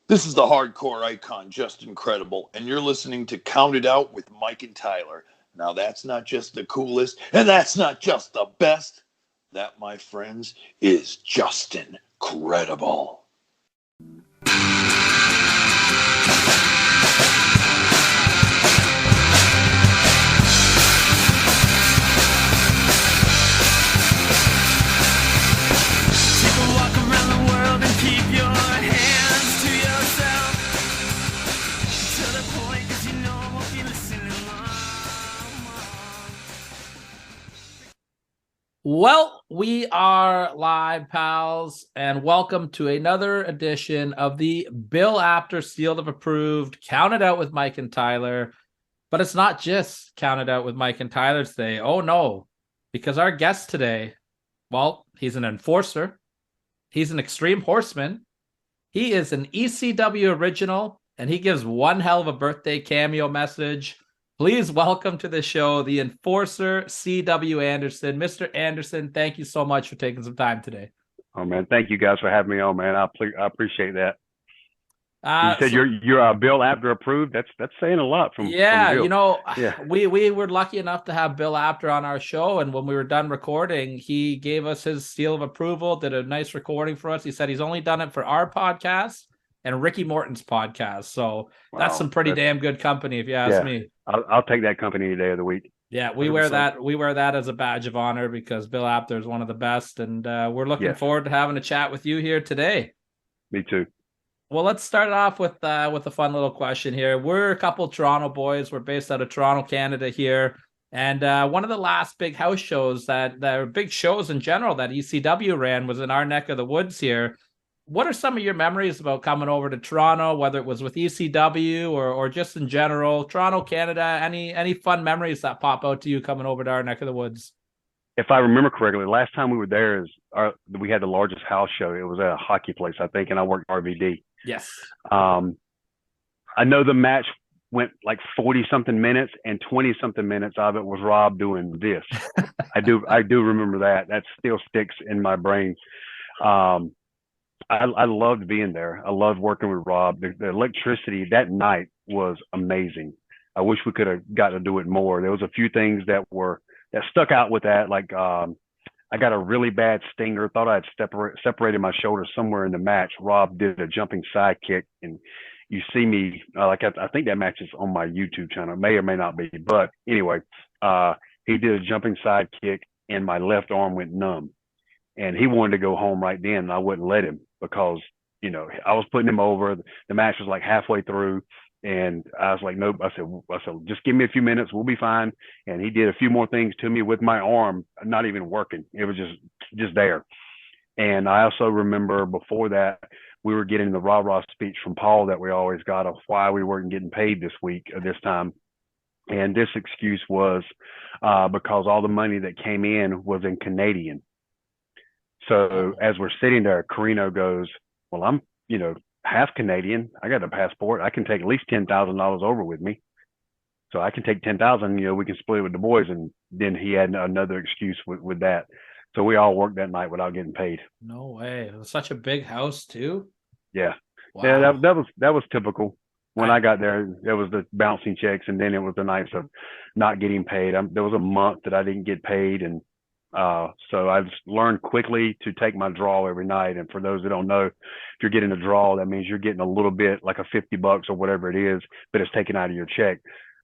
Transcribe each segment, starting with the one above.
This is the hardcore icon, Just Incredible, and you're listening to Count It Out with Mike and Tyler. Now, that's not just the coolest, and that's not just the best. That, my friends, is just incredible. Well, we are live, pals, and welcome to another edition of the Bill Apter Sealed of Approved Count It Out with Mike and Tyler. But it's not just Count It Out with Mike and Tyler today. Oh, no, because our guest today, well, he's an enforcer. He's an extreme horseman. He is an ECW original, and he gives one hell of a birthday cameo message. Please welcome to the show the enforcer, C.W. Anderson. Mr. Anderson, thank you so much for taking some time today. Oh man, thank you guys for having me on, man. I appreciate that. You said you're Bill Apter approved. That's saying a lot from Bill. We were lucky enough to have Bill Apter on our show, and when we were done recording, he gave us his seal of approval, did a nice recording for us. He said he's only done it for our podcast and Ricky Morton's podcast, so that's some pretty damn good company, if you ask me. I'll take that company any day of the week. Yeah, we 100%. wear that as a badge of honor because Bill Apter is one of the best, and we're looking forward to having a chat with you here today. Me too. Well, let's start off with a fun little question here. We're a couple Toronto boys. We're based out of Toronto, Canada here. And one of the last big house shows that are big shows in general that ECW ran was in our neck of the woods here. What are some of your memories about coming over to Toronto, whether it was with ECW or just in general, Toronto, Canada? Any fun memories that pop out to you coming over to our neck of the woods? If I remember correctly, the last time we were there we had the largest house show. It was at a hockey place, I think, and I worked RVD. Yes. I know the match went like 40-something minutes, and 20-something minutes of it was Rob doing this. I do remember that. That still sticks in my brain. I loved being there. I loved working with Rob. The electricity that night was amazing. I wish we could have got to do it more. There was a few things that stuck out with that, like I got a really bad stinger. Thought I had separated my shoulder somewhere in the match. Rob did a jumping side kick, and you see me I think that match is on my YouTube channel. It may or may not be, but anyway, he did a jumping side kick, and my left arm went numb. And he wanted to go home right then, and I wouldn't let him because I was putting him over. The match was like halfway through. And I was like, nope. I said, just give me a few minutes. We'll be fine. And he did a few more things to me with my arm, not even working. It was just there. And I also remember before that, we were getting the rah-rah speech from Paul that we always got of why we weren't getting paid this week or this time. And this excuse was because all the money that came in was in Canadian. So as we're sitting there, Carino goes, well, I'm, half Canadian. I got a passport. I can take at least $10,000 over with me. So I can take 10,000, we can split it with the boys. And then he had another excuse with that. So we all worked that night without getting paid. No way. It was such a big house too. Yeah. Wow. Yeah. That was typical. When I got there, there was the bouncing checks, and then it was the nights of not getting paid. There was a month that I didn't get paid. And so I just learned quickly to take my draw every night. And for those that don't know, if you're getting a draw, that means you're getting a little bit, like a $50 or whatever it is, but it's taken out of your check.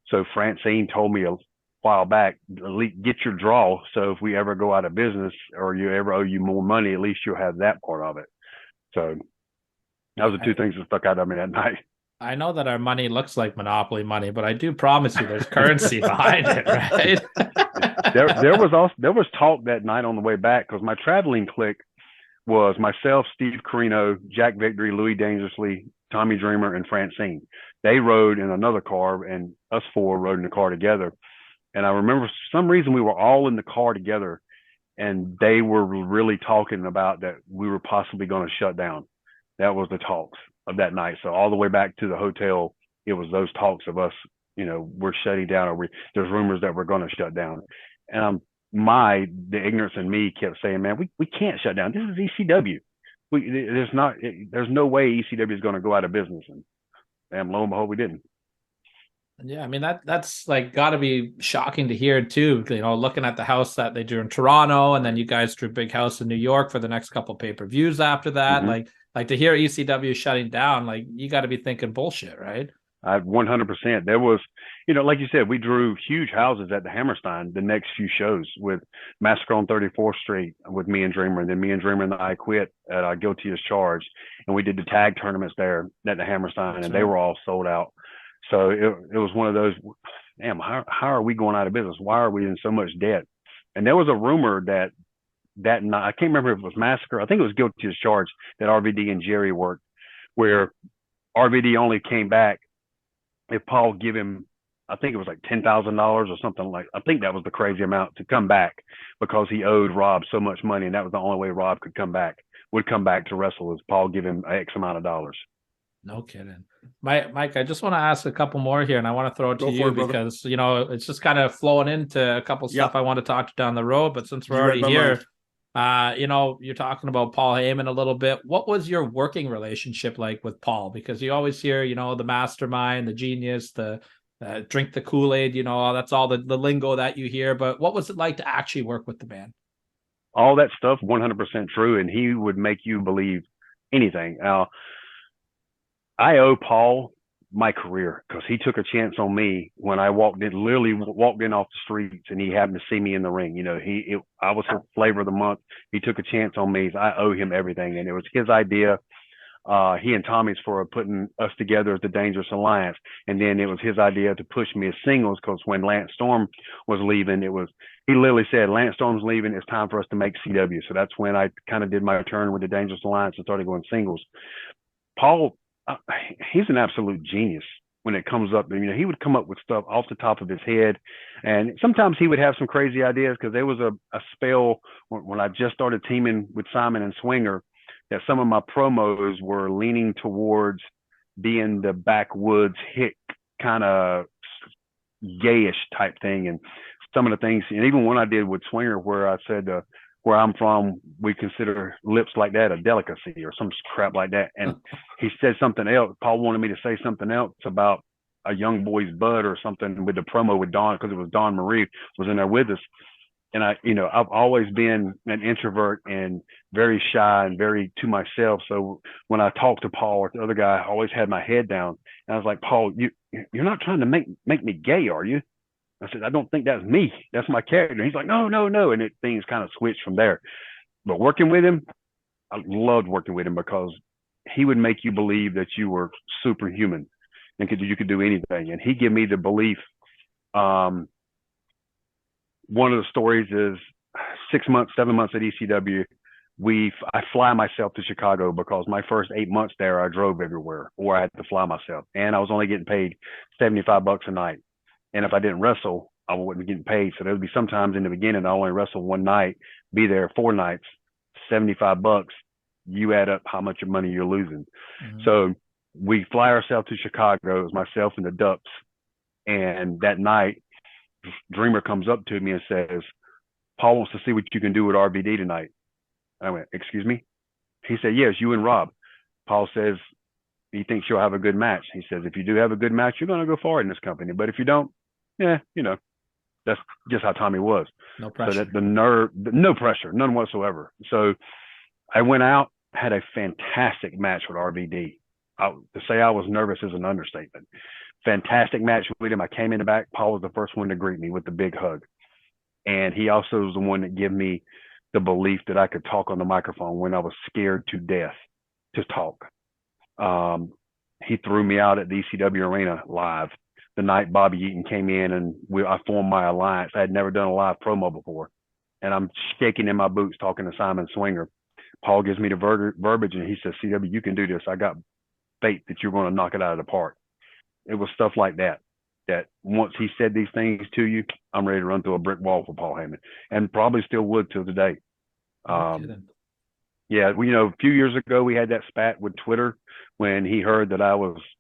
So Francine told me a while back, get your draw. So if we ever go out of business or you ever owe you more money, at least you'll have that part of it. So those are two things that stuck out of me that night. I know that our money looks like Monopoly money, but I do promise you there's currency behind it, right? there was talk that night on the way back, because my traveling clique was myself, Steve Carino, Jack Victory, Louis Dangerously, Tommy Dreamer, and Francine. They rode in another car, and us four rode in the car together. And I remember for some reason we were all in the car together, and they were really talking about that we were possibly going to shut down. That was the talks of that night. So all the way back to the hotel, it was those talks of us, we're shutting down, or there's rumors that we're going to shut down. And the ignorance in me kept saying, man, we can't shut down. This is ECW. There's no way ECW is going to go out of business, and damn, lo and behold, we didn't. Yeah, I mean that's like got to be shocking to hear too. You know, looking at the house that they drew in Toronto, and then you guys drew big house in New York for the next couple pay-per-views after that. Mm-hmm. Like to hear ECW shutting down, like you got to be thinking bullshit, right? 100%. There was, like you said, we drew huge houses at the Hammerstein the next few shows with Massacre on 34th Street with me and Dreamer. And then me and Dreamer and I quit at Guilty as Charged. And we did the tag tournaments there at the Hammerstein, That's and right. they were all sold out. So it was one of those, damn, how are we going out of business? Why are we in so much debt? And there was a rumor that night, I can't remember if it was Massacre, I think it was Guilty as Charged, that RVD and Jerry worked, where RVD only came back if Paul give him, I think it was like $10,000 or something like. I think that was the crazy amount to come back because he owed Rob so much money, and that was the only way Rob would come back to wrestle, is Paul give him X amount of dollars. No kidding. Mike, I just want to ask a couple more here, and I want to throw it to you because it's just kind of flowing into a couple stuff I want to talk to down the road. But since we're already here, you're talking about Paul Heyman a little bit. What was your working relationship like with Paul? Because you always hear, the mastermind, the genius, the drink the Kool-Aid, that's all the lingo that you hear. But what was it like to actually work with the man? All that stuff, 100% true. And he would make you believe anything. Now, I owe Paul my career because he took a chance on me when I literally walked in off the streets, and he happened to see me in the ring. I was his flavor of the month. He took a chance on me. So I owe him everything, and it was his idea. He and Tommy's for putting us together as the Dangerous Alliance, and then it was his idea to push me as singles because when Lance Storm was leaving, he literally said, "Lance Storm's leaving. It's time for us to make CW." So that's when I kind of did my turn with the Dangerous Alliance and started going singles. Paul, he's an absolute genius when it comes up. He would come up with stuff off the top of his head, and sometimes he would have some crazy ideas because there was a spell when I just started teaming with Simon and Swinger that some of my promos were leaning towards being the backwoods hick kind of gayish type thing, and some of the things, and even one I did with Swinger where I said, where I'm from, we consider lips like that a delicacy or some crap like that. And he said something else. Paul wanted me to say something else about a young boy's bud or something with the promo with Dawn, because it was Dawn Marie was in there with us. And I've always been an introvert and very shy and very to myself. So when I talked to Paul or the other guy, I always had my head down. And I was like, "Paul, you're not trying to make me gay, are you?" I said, "I don't think that's me. That's my character." And he's like, "No, no, no." And things kind of switched from there. But working with him, I loved working with him because he would make you believe that you were superhuman and you could do anything. And he gave me the belief. One of the stories is 7 months at ECW. I fly myself to Chicago because my first 8 months there, I drove everywhere or I had to fly myself. And I was only getting paid $75 a night. And if I didn't wrestle, I wasn't getting paid. So there would be sometimes in the beginning, I only wrestle one night, be there 4 nights, $75. You add up how much money you're losing. Mm-hmm. So we fly ourselves to Chicago. It was myself and the Ducks. And that night, Dreamer comes up to me and says, "Paul wants to see what you can do with RVD tonight." I went, "Excuse me?" He said, "Yes, you and Rob." Paul says, he thinks you'll have a good match. He says, "If you do have a good match, you're going to go far in this company. But if you don't, that's just how Tommy was." No pressure. So that no pressure, none whatsoever. So I went out, had a fantastic match with RVD. To say I was nervous is an understatement. Fantastic match with him. I came in the back. Paul was the first one to greet me with the big hug. And he also was the one that gave me the belief that I could talk on the microphone when I was scared to death to talk. He threw me out at the ECW Arena live the night Bobby Eaton came in, and I formed my alliance. I had never done a live promo before. And I'm shaking in my boots talking to Simon Swinger. Paul gives me the verbiage, and he says, "CW, you can do this. I got faith that you're going to knock it out of the park." It was stuff like that once he said these things to you, I'm ready to run through a brick wall for Paul Heyman, and probably still would till today. Yeah, a few years ago we had that spat with Twitter when he heard that I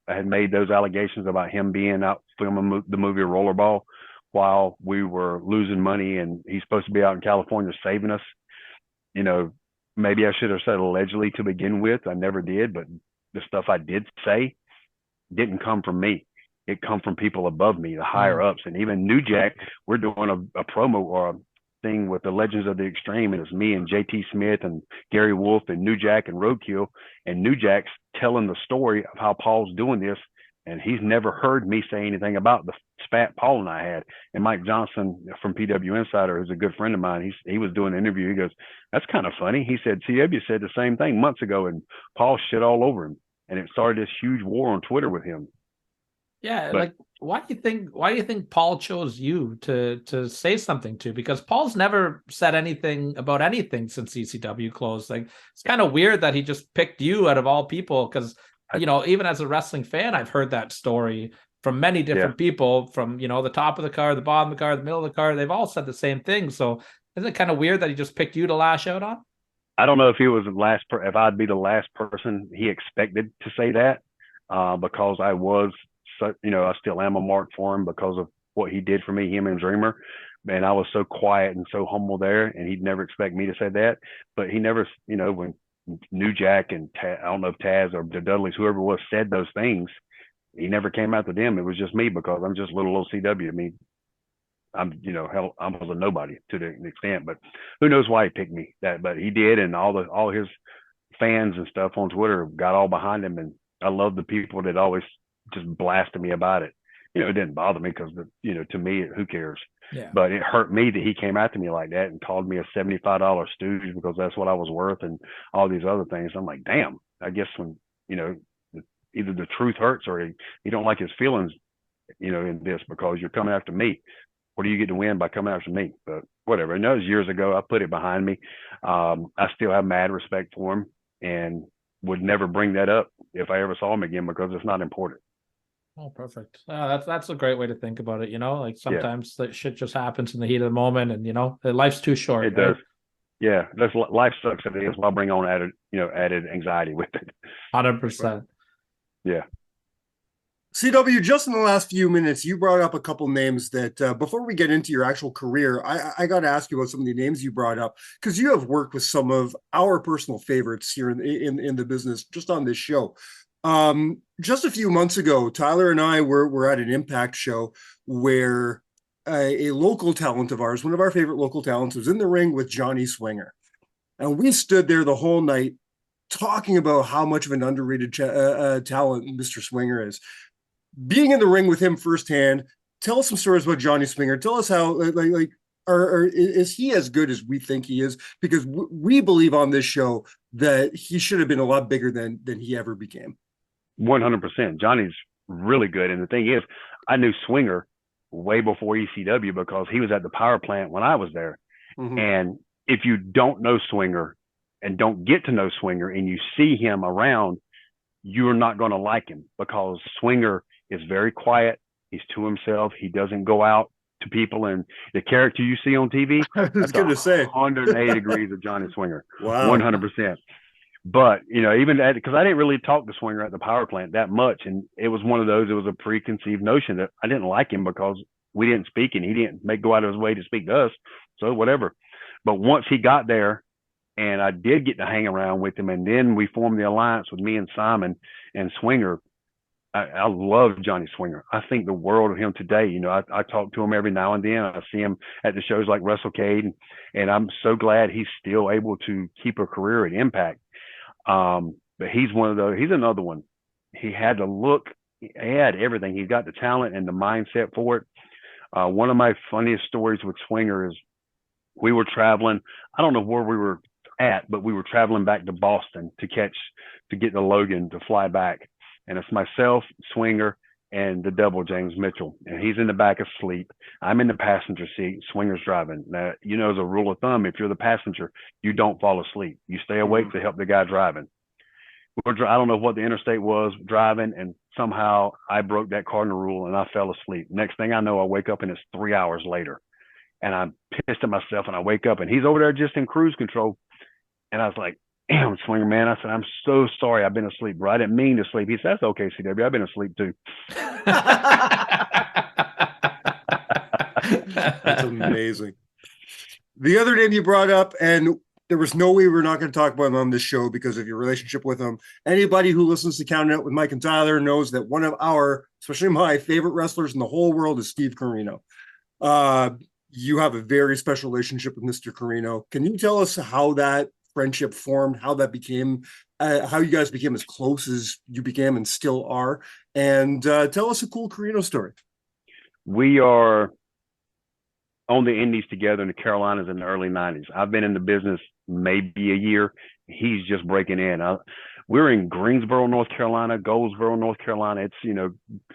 had made those allegations about him being out filming the movie Rollerball while we were losing money, and he's supposed to be out in California saving us. maybe I should have said allegedly to begin with. I never did, but the stuff I did say didn't come from me. It come from people above me, the higher ups, and even New Jack. We're doing a promo or a thing with the Legends of the Extreme, and it's me and JT Smith and Gary Wolf and New Jack and Roadkill, and New Jack's telling the story of how Paul's doing this, and he's never heard me say anything about the spat Paul and I had. And Mike Johnson from PW Insider, who's a good friend of mine, he was doing an interview. He goes, "That's kind of funny." He said, "CW said the same thing months ago, and Paul shit all over him." And it started this huge war on Twitter with him. Yeah, like why do you think Paul chose you to say something to? Because Paul's never said anything about anything since ECW closed. Like it's kind of weird that he just picked you out of all people. Because even as a wrestling fan, I've heard that story from many different people, from the top of the card, the bottom of the card, the middle of the card. They've all said the same thing. So isn't it kind of weird that he just picked you to lash out on? I don't know if he was the last if I'd be the last person he expected to say that, because I was, I still am a mark for him because of what he did for me, him and Dreamer. And I was so quiet and so humble there, and he'd never expect me to say that. But he never, when New Jack and I don't know if Taz or the Dudleys, whoever was, said those things, he never came after them. It was just me because I'm just little OCW. I mean, hell, I was a nobody to the extent, but who knows why he picked me but he did. And all his fans and stuff on Twitter got all behind him. And I love the people that always just blasted me about it. It didn't bother me because, to me, who cares? Yeah. But it hurt me that he came after me like that and called me a $75 stooge because that's what I was worth and all these other things. I'm like, damn, I guess when, either the truth hurts or he don't like his feelings, in this because you're coming after me. What do you get to win by coming after me? But whatever. And that was years ago. I put it behind me. I still have mad respect for him and would never bring that up if I ever saw him again because it's not important. Oh, perfect. That's a great way to think about it. Like sometimes that shit just happens in the heat of the moment, and life's too short. It does. Yeah, that's life sucks. It is. I'll bring on added anxiety with it. 100%. Yeah. CW, just in the last few minutes, you brought up a couple names that before we get into your actual career, I got to ask you about some of the names you brought up because you have worked with some of our personal favorites here in the business just on this show. Just a few months ago, Tyler and I were at an Impact show where a local talent of ours, one of our favorite local talents, was in the ring with Johnny Swinger. And we stood there the whole night talking about how much of an underrated talent Mr. Swinger is. Being in the ring with him firsthand, tell us some stories about Johnny Swinger. Tell us how, is he as good as we think he is? Because we believe on this show that he should have been a lot bigger than he ever became. 100%. Johnny's really good. And the thing is, I knew Swinger way before ECW because he was at the power plant when I was there. Mm-hmm. And if you don't know Swinger and don't get to know Swinger and you see him around, you're not going to like him because Swinger is very quiet. He's to himself. He doesn't go out to people. And the character you see on TV, I was going to say 180 degrees of Johnny Swinger. Wow. 100%. But, even because I didn't really talk to Swinger at the power plant that much. And it was one of those, it was a preconceived notion that I didn't like him because we didn't speak and he didn't go out of his way to speak to us. So whatever. But once he got there and I did get to hang around with him, and then we formed the alliance with me and Simon and Swinger. I love Johnny Swinger. I think the world of him today. I talk to him every now and then. I see him at the shows like WrestleCade, and I'm so glad he's still able to keep a career at Impact. But he's one of those. He's another one. He had the look. He had everything. He's got the talent and the mindset for it. One of my funniest stories with Swinger is we were traveling. I don't know where we were at, but we were traveling back to Boston to get the Logan to fly back. And it's myself, Swinger, and the double, James Mitchell. And he's in the back asleep. I'm in the passenger seat. Swinger's driving. Now, as a rule of thumb, if you're the passenger, you don't fall asleep. You stay awake to help the guy driving. I don't know what the interstate was driving, and somehow I broke that cardinal rule and I fell asleep. Next thing I know, I wake up and it's 3 hours later. And I'm pissed at myself, and I wake up and he's over there just in cruise control. And I was like, damn, Swinger, man. I said, I'm so sorry. I've been asleep, bro. I didn't mean to sleep. He said, that's okay, CW. I've been asleep too. That's amazing. The other name you brought up, and There was no way we're not going to talk about him on this show because of your relationship with him. Anybody who listens to Counting Out with Mike and Tyler knows that one of our, especially my favorite wrestlers in the whole world is Steve Carino. You have a very special relationship with Mr. Carino. Can you tell us how that friendship formed, how that became, how you guys became as close as you became and still are? And tell us a cool Carino story. We are on the Indies together in the Carolinas in the early 90s. I've been in the business maybe a year. He's just breaking in. We're in Greensboro, North Carolina, Goldsboro, North Carolina. It's,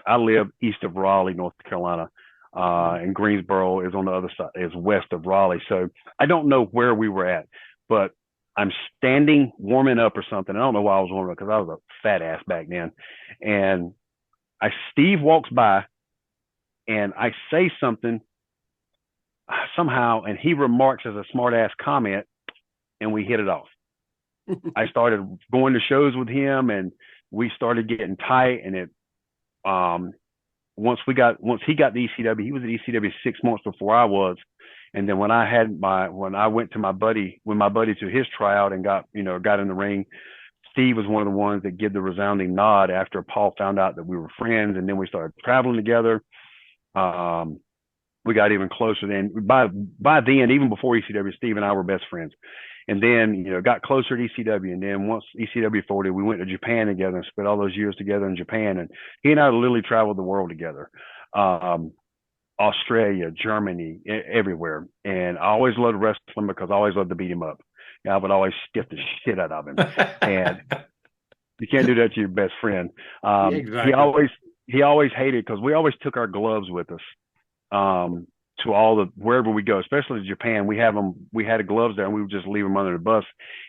I live east of Raleigh, North Carolina, and Greensboro is on the other side, is west of Raleigh. So I don't know where we were at, but I'm standing warming up or something. I don't know why I was warming up because I was a fat ass back then. And Steve walks by and I say something somehow, and he remarks as a smart ass comment, and we hit it off. I started going to shows with him, and we started getting tight. And it, once he got the ECW, he was at ECW 6 months before I was. And then when I went to my buddy to his tryout and got in the ring, Steve was one of the ones that gave the resounding nod after Paul found out that we were friends, and then we started traveling together. We got even closer then. By then, even before ECW, Steve and I were best friends. And then, got closer to ECW. And then once ECW folded, we went to Japan together and spent all those years together in Japan. And he and I literally traveled the world together. Australia, Germany, everywhere. And I always loved wrestling because I always loved to beat him up. I would always stiff the shit out of him. And you can't do that to your best friend. Exactly. He always hated, because we always took our gloves with us to wherever we go, especially to Japan. We had gloves there, and we would just leave them under the bus.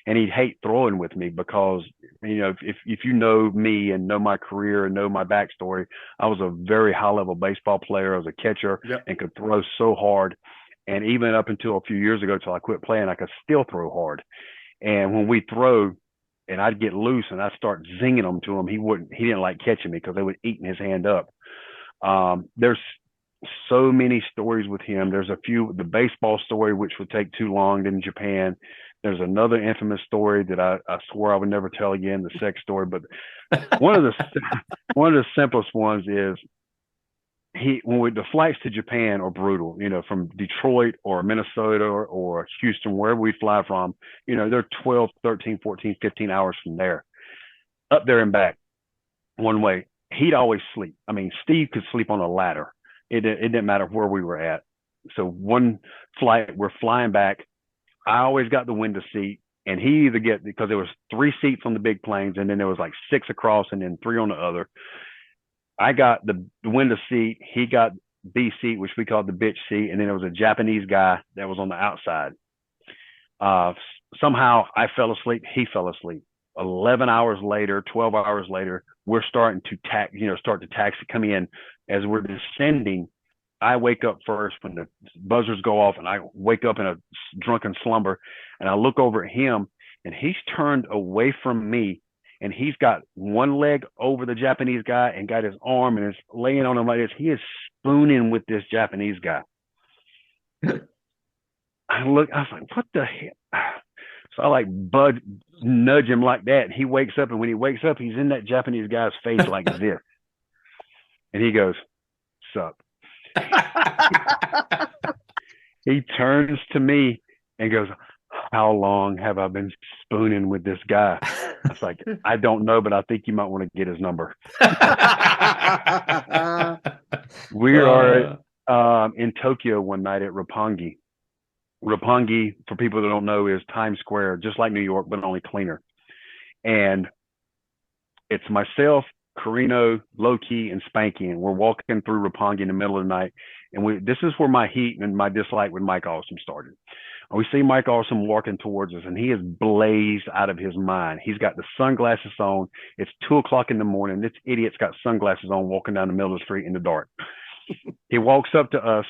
And he'd hate throwing with me because, if you know me and know my career and know my backstory, I was a very high level baseball player. I was a catcher. Yep. And could throw so hard. And even up until a few years ago, till I quit playing, I could still throw hard. And when we throw, and I'd get loose and I'd start zinging them to him, he didn't like catching me because they would eat his hand up. There's so many stories with him. There's the baseball story, which would take too long in Japan. There's another infamous story that I swore I would never tell again, the sex story. But one of the simplest ones is the flights to Japan are brutal, from Detroit or Minnesota or Houston, wherever we fly from, they're 12, 13, 14, 15 hours from there, up there and back one way. He'd always sleep. I mean, Steve could sleep on a ladder. It didn't matter where we were at. So one flight, we're flying back. I always got the window seat, and he either because there was 3 seats on the big planes, and then there was like 6 across and then 3 on the other. I got the window seat. He got B seat, which we called the bitch seat. And then there was a Japanese guy that was on the outside. Somehow I fell asleep. He fell asleep. 11 hours later, 12 hours later, we're starting to taxi come in. As we're descending, I wake up first when the buzzers go off, and I wake up in a drunken slumber, and I look over at him, and he's turned away from me, and he's got one leg over the Japanese guy and got his arm and is laying on him like this. He is spooning with this Japanese guy. I was like, what the hell? So I nudge him like that. And he wakes up, and when he wakes up, he's in that Japanese guy's face like this. And he goes, sup. He turns to me and goes, how long have I been spooning with this guy? I was like, I don't know, but I think you might want to get his number. We are in Tokyo one night at Roppongi. Roppongi, for people that don't know, is Times Square, just like New York, but only cleaner. And it's myself, Carino, Low-Key, and Spanky, and we're walking through Roppongi in the middle of the night. And this is where my heat and my dislike with Mike Awesome started. We see Mike Awesome walking towards us, and he is blazed out of his mind. He's got the sunglasses on. It's 2:00 in the morning. This idiot's got sunglasses on, walking down the middle of the street in the dark. He walks up to us.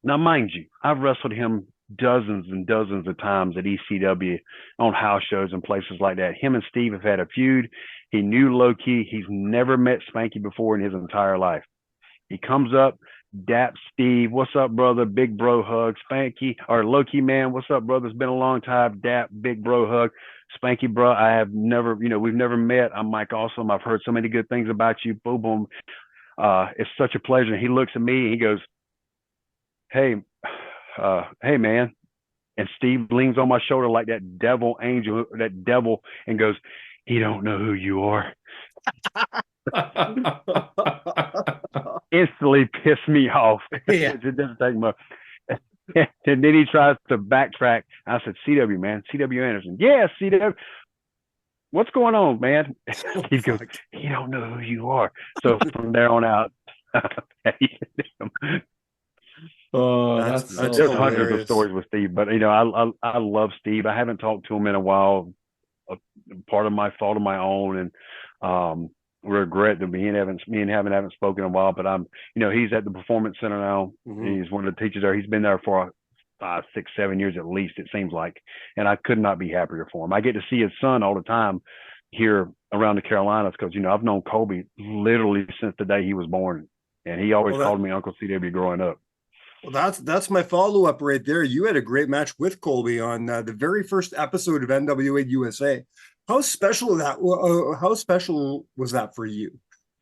Now, mind you, I've wrestled him dozens and dozens of times at ECW, on house shows and places like that. Him and Steve have had a feud. He knew Low-Key. He's never met Spanky before in his entire life. He comes up, Dap Steve, what's up, brother? Big bro hug. Spanky or Loki man, what's up, brother? It's been a long time. Dap, big bro hug. Spanky, bro, I have never, we've never met. I'm Mike Awesome. I've heard so many good things about you. Boom, boom. It's such a pleasure. He looks at me and he goes, hey, hey, man. And Steve leans on my shoulder like that devil angel, that devil, and goes, he don't know who you are. Instantly pissed me off. Yeah. It doesn't take much. And then he tries to backtrack. I said, CW, man, CW Anderson. Yeah, CW. What's going on, man? He goes, he don't know who you are. So from there on out, Oh, that's there's hundreds of stories with Steve, but I love Steve. I haven't talked to him in a while. Part of my fault of my own, and regret that me and Evan haven't spoken in a while. But he's at the Performance Center now. Mm-hmm. He's one of the teachers there. He's been there for 5, 6, 7 years at least, it seems like, and I could not be happier for him. I get to see his son all the time here around the Carolinas because I've known Colby literally since the day he was born, and he always called me Uncle CW growing up. Well, that's my follow-up right there. You had a great match with Colby on the very first episode of NWA USA. How special was that for you?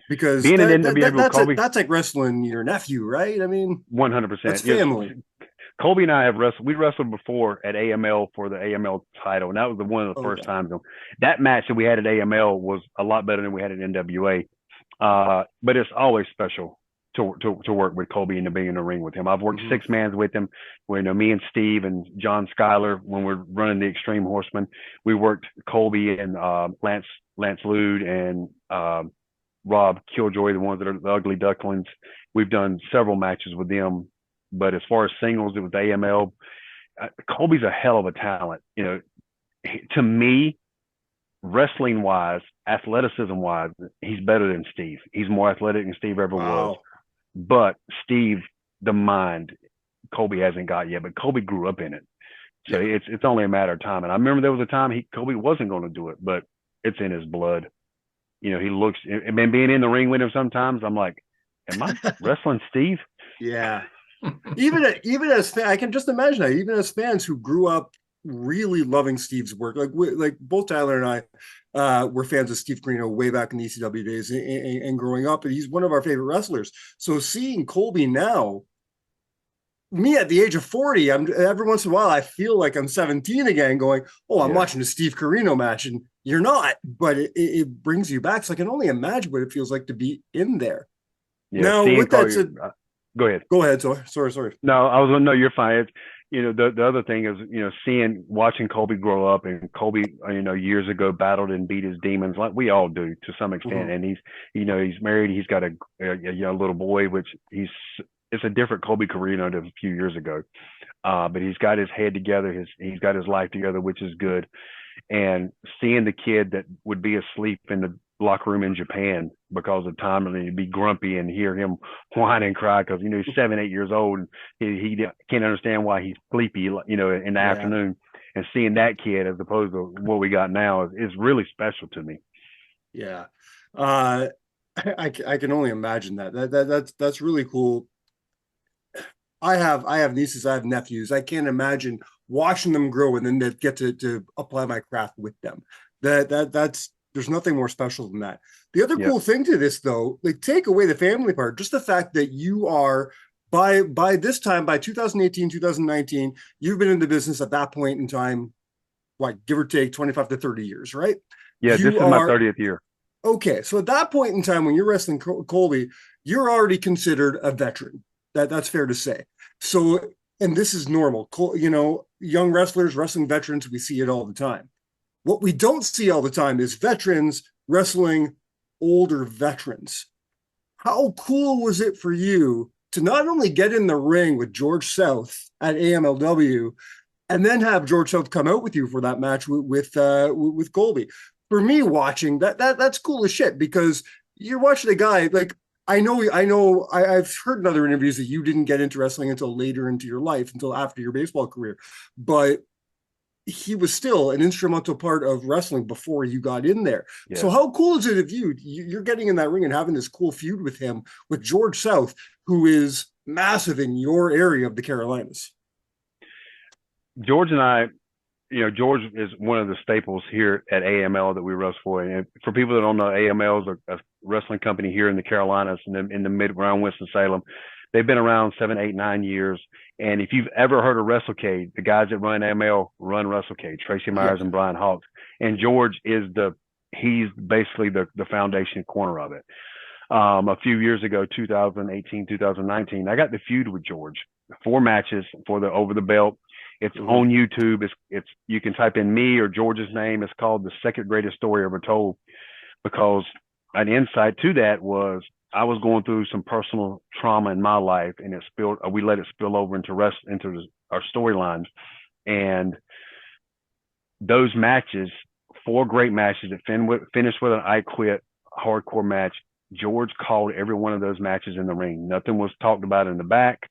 Because being an NWA with Colby, that's like wrestling your nephew, right? I mean, 100%. That's family. Colby and I have wrestled. We wrestled before at AML for the AML title, and that was one of the first times. That match that we had at AML was a lot better than we had at NWA. But it's always special to work with Colby and to be in the ring with him. I've worked 6-mans with him. Me and Steve and John Schuyler, when we're running the Extreme Horsemen, we worked Colby and Lance Lude and Rob Killjoy, the ones that are the Ugly Ducklings. We've done several matches with them. But as far as singles, it was AML. Colby's a hell of a talent. To me, wrestling wise, athleticism wise, he's better than Steve. He's more athletic than Steve ever was. But Steve, the mind, Colby hasn't got yet. But Colby grew up in it, so it's only a matter of time. And I remember there was a time Colby wasn't going to do it, but it's in his blood. He looks. And being in the ring with him sometimes, I'm like, am I wrestling Steve? Yeah. even as I can just imagine that, even as fans who grew up really loving Steve's work, like both Tyler and I were fans of Steve Carino way back in the ECW days and growing up, and he's one of our favorite wrestlers. So seeing Colby now, me at the age of 40, I'm every once in a while I feel like I'm 17 again, going, I'm watching a Steve Carino match, and you're not, but it brings you back. So I can only imagine what it feels like to be in there. Now, with that said, go ahead. Go ahead. Sorry. No, no, you're fine. It's, the other thing is, watching Colby grow up, and Colby, years ago battled and beat his demons like we all do to some extent. And he's married. He's got a young little boy, which it's a different Colby Carino than a few years ago. But he's got his head together. He's got his life together, which is good. And seeing the kid that would be asleep in the locker room in Japan because of time, and he'd be grumpy and hear him whine and cry because he's 7, 8 years old, and he can't understand why he's sleepy in the afternoon, and seeing that kid as opposed to what we got now is really special to me. I can only imagine that's really cool. I have nieces, I have nephews. I can't imagine watching them grow and then they get to apply my craft with them. That's there's nothing more special than that. The other cool thing to this, though, like take away the family part, just the fact that you are by this time, by 2018, 2019, you've been in the business at that point in time, give or take 25 to 30 years, right? Yeah, this is my 30th year. Okay, so at that point in time when you're wrestling Colby, you're already considered a veteran. That's fair to say. So, and this is normal. Young wrestlers, wrestling veterans, we see it all the time. What we don't see all the time is veterans wrestling older veterans. How cool was it for you to not only get in the ring with George South at AMLW and then have George South come out with you for that match with Colby? For me, watching that's cool as shit, because you're watching a guy like I've heard in other interviews that you didn't get into wrestling until later into your life, until after your baseball career, but he was still an instrumental part of wrestling before you got in there. Yeah. So how cool is it of you're getting in that ring and having this cool feud with him, with George South, who is massive in your area of the Carolinas? George and I, George is one of the staples here at AML that we wrestle for. And for people that don't know, AML is a wrestling company here in the Carolinas in the mid around Winston-Salem. They've been around 7, 8, 9 years. And if you've ever heard of WrestleCade, the guys that run AML run WrestleCade, Tracy Myers and Brian Hawks. And George he's basically the foundation corner of it. A few years ago, 2018, 2019, I got the feud with George. 4 matches for the over the belt. It's on YouTube. It's you can type in me or George's name. It's called The Second Greatest Story Ever Told, because an insight to that was I was going through some personal trauma in my life, and we let it spill over into our storylines. And those matches, 4 great matches that finished with an I Quit hardcore match. George called every one of those matches in the ring. Nothing was talked about in the back.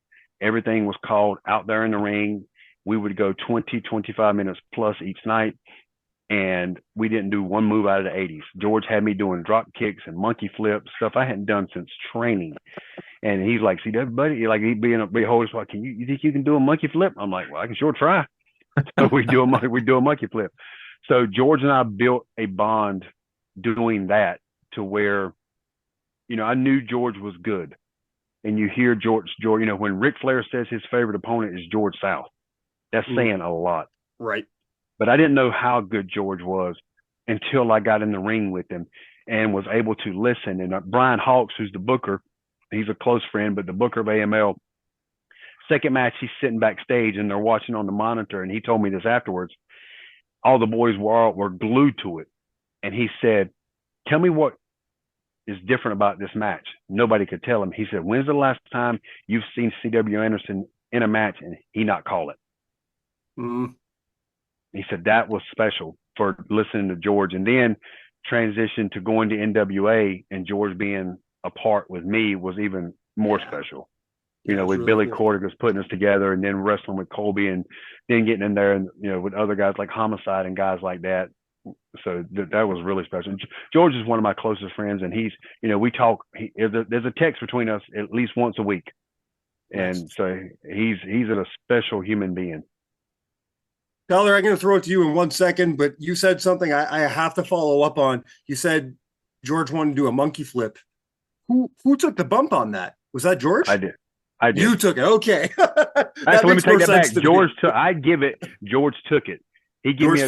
Everything was called out there in the ring. We would go 20, 25 minutes plus each night, and we didn't do one move out of the 80s. George had me doing drop kicks and monkey flips, stuff I hadn't done since training. And he's like, see that, buddy? Like, he'd be holding spot. You think you can do a monkey flip? I'm like, well, I can sure try. So we do a monkey flip. So George and I built a bond doing that, to where, I knew George was good. And you hear George, when Ric Flair says his favorite opponent is George South, that's saying a lot. Right. But I didn't know how good George was until I got in the ring with him and was able to listen. And Brian Hawks, who's the booker, he's a close friend, but the booker of AML, second match, he's sitting backstage and they're watching on the monitor. And he told me this afterwards. All the boys were glued to it. And he said, tell me what is different about this match. Nobody could tell him. He said, when's the last time you've seen C.W. Anderson in a match and he not call it? He said that was special for listening to George, and then transition to going to NWA and George being a part with me was even more special. With really Billy Corrigan putting us together, and then wrestling with Colby, and then getting in there and with other guys like Homicide and guys like that. So that was really special. George is one of my closest friends, and he's we talk. There's a text between us at least once a week, and so he's a special human being. Tyler, I'm going to throw it to you in 1 second, but you said something I have to follow up on. You said George wanted to do a monkey flip. Who took the bump on that? Was that George? I did. You took it. Okay. Actually, let me take that back. George took it. He gave me a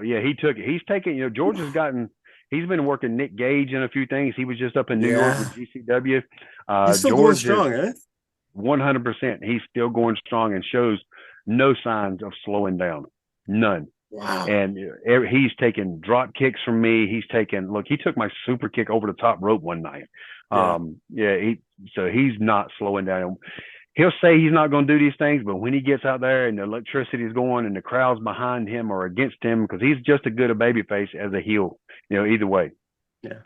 yeah, he took it. He's taken, George has gotten, he's been working Nick Gage in a few things. He was just up in New York with GCW. He's still going strong, eh? 100%. He's still going strong and shows no signs of slowing down. None. Wow. And he's taken drop kicks from me. He took my super kick over the top rope one night. So he's not slowing down. He'll say he's not going to do these things, but when he gets out there and the electricity is going and the crowd's behind him or against him, because he's just as good a babyface as a heel, either way. Yeah.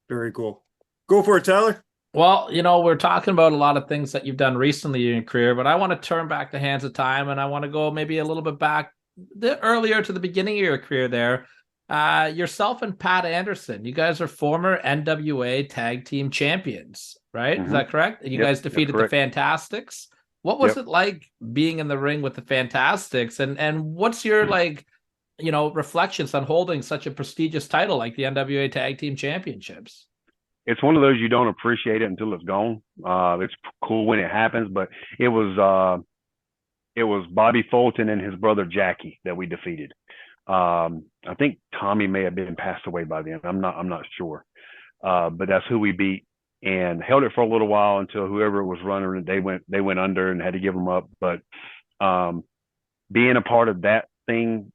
Very cool. Go for it, Tyler. Well, we're talking about a lot of things that you've done recently in your career, but I want to turn back the hands of time, and I want to go maybe a little bit back earlier to the beginning of your career there. Yourself and Pat Anderson, you guys are former NWA tag team champions, right? Is that correct? And you guys defeated the Fantastics. What was it like being in the ring with the Fantastics? And what's your reflections on holding such a prestigious title like the NWA Tag Team Championships? It's one of those you don't appreciate it until it's gone. It's cool when it happens, but it was Bobby Fulton and his brother Jackie that we defeated. I think Tommy may have been passed away by then. I'm not sure. But that's who we beat, and held it for a little while until whoever was running, they went under and had to give them up. But being a part of that thing,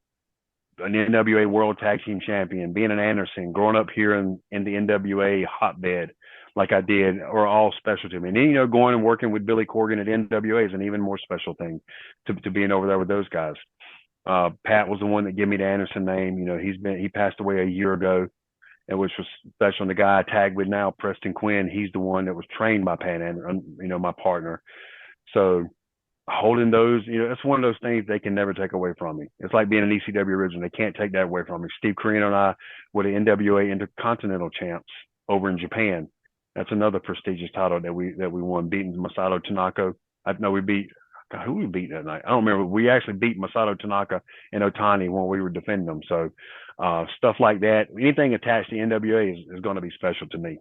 an NWA World Tag Team Champion, being an Anderson, growing up here in the NWA hotbed like I did, are all special to me. And then, going and working with Billy Corgan at NWA is an even more special thing to being over there with those guys. Pat was the one that gave me the Anderson name. He passed away a year ago, and which was special. And the guy I tagged with now, Preston Quinn, he's the one that was trained by Pat Anderson, my partner. So holding those, it's one of those things they can never take away from me. It's like being an ECW original. They can't take that away from me. Steve Corino and I were the NWA Intercontinental champs over in Japan. That's another prestigious title that we won, beating Masato Tanaka. I know we beat, God, who we beat that night? I don't remember. We actually beat Masato Tanaka and Otani when we were defending them. So stuff like that, anything attached to NWA is going to be special to me.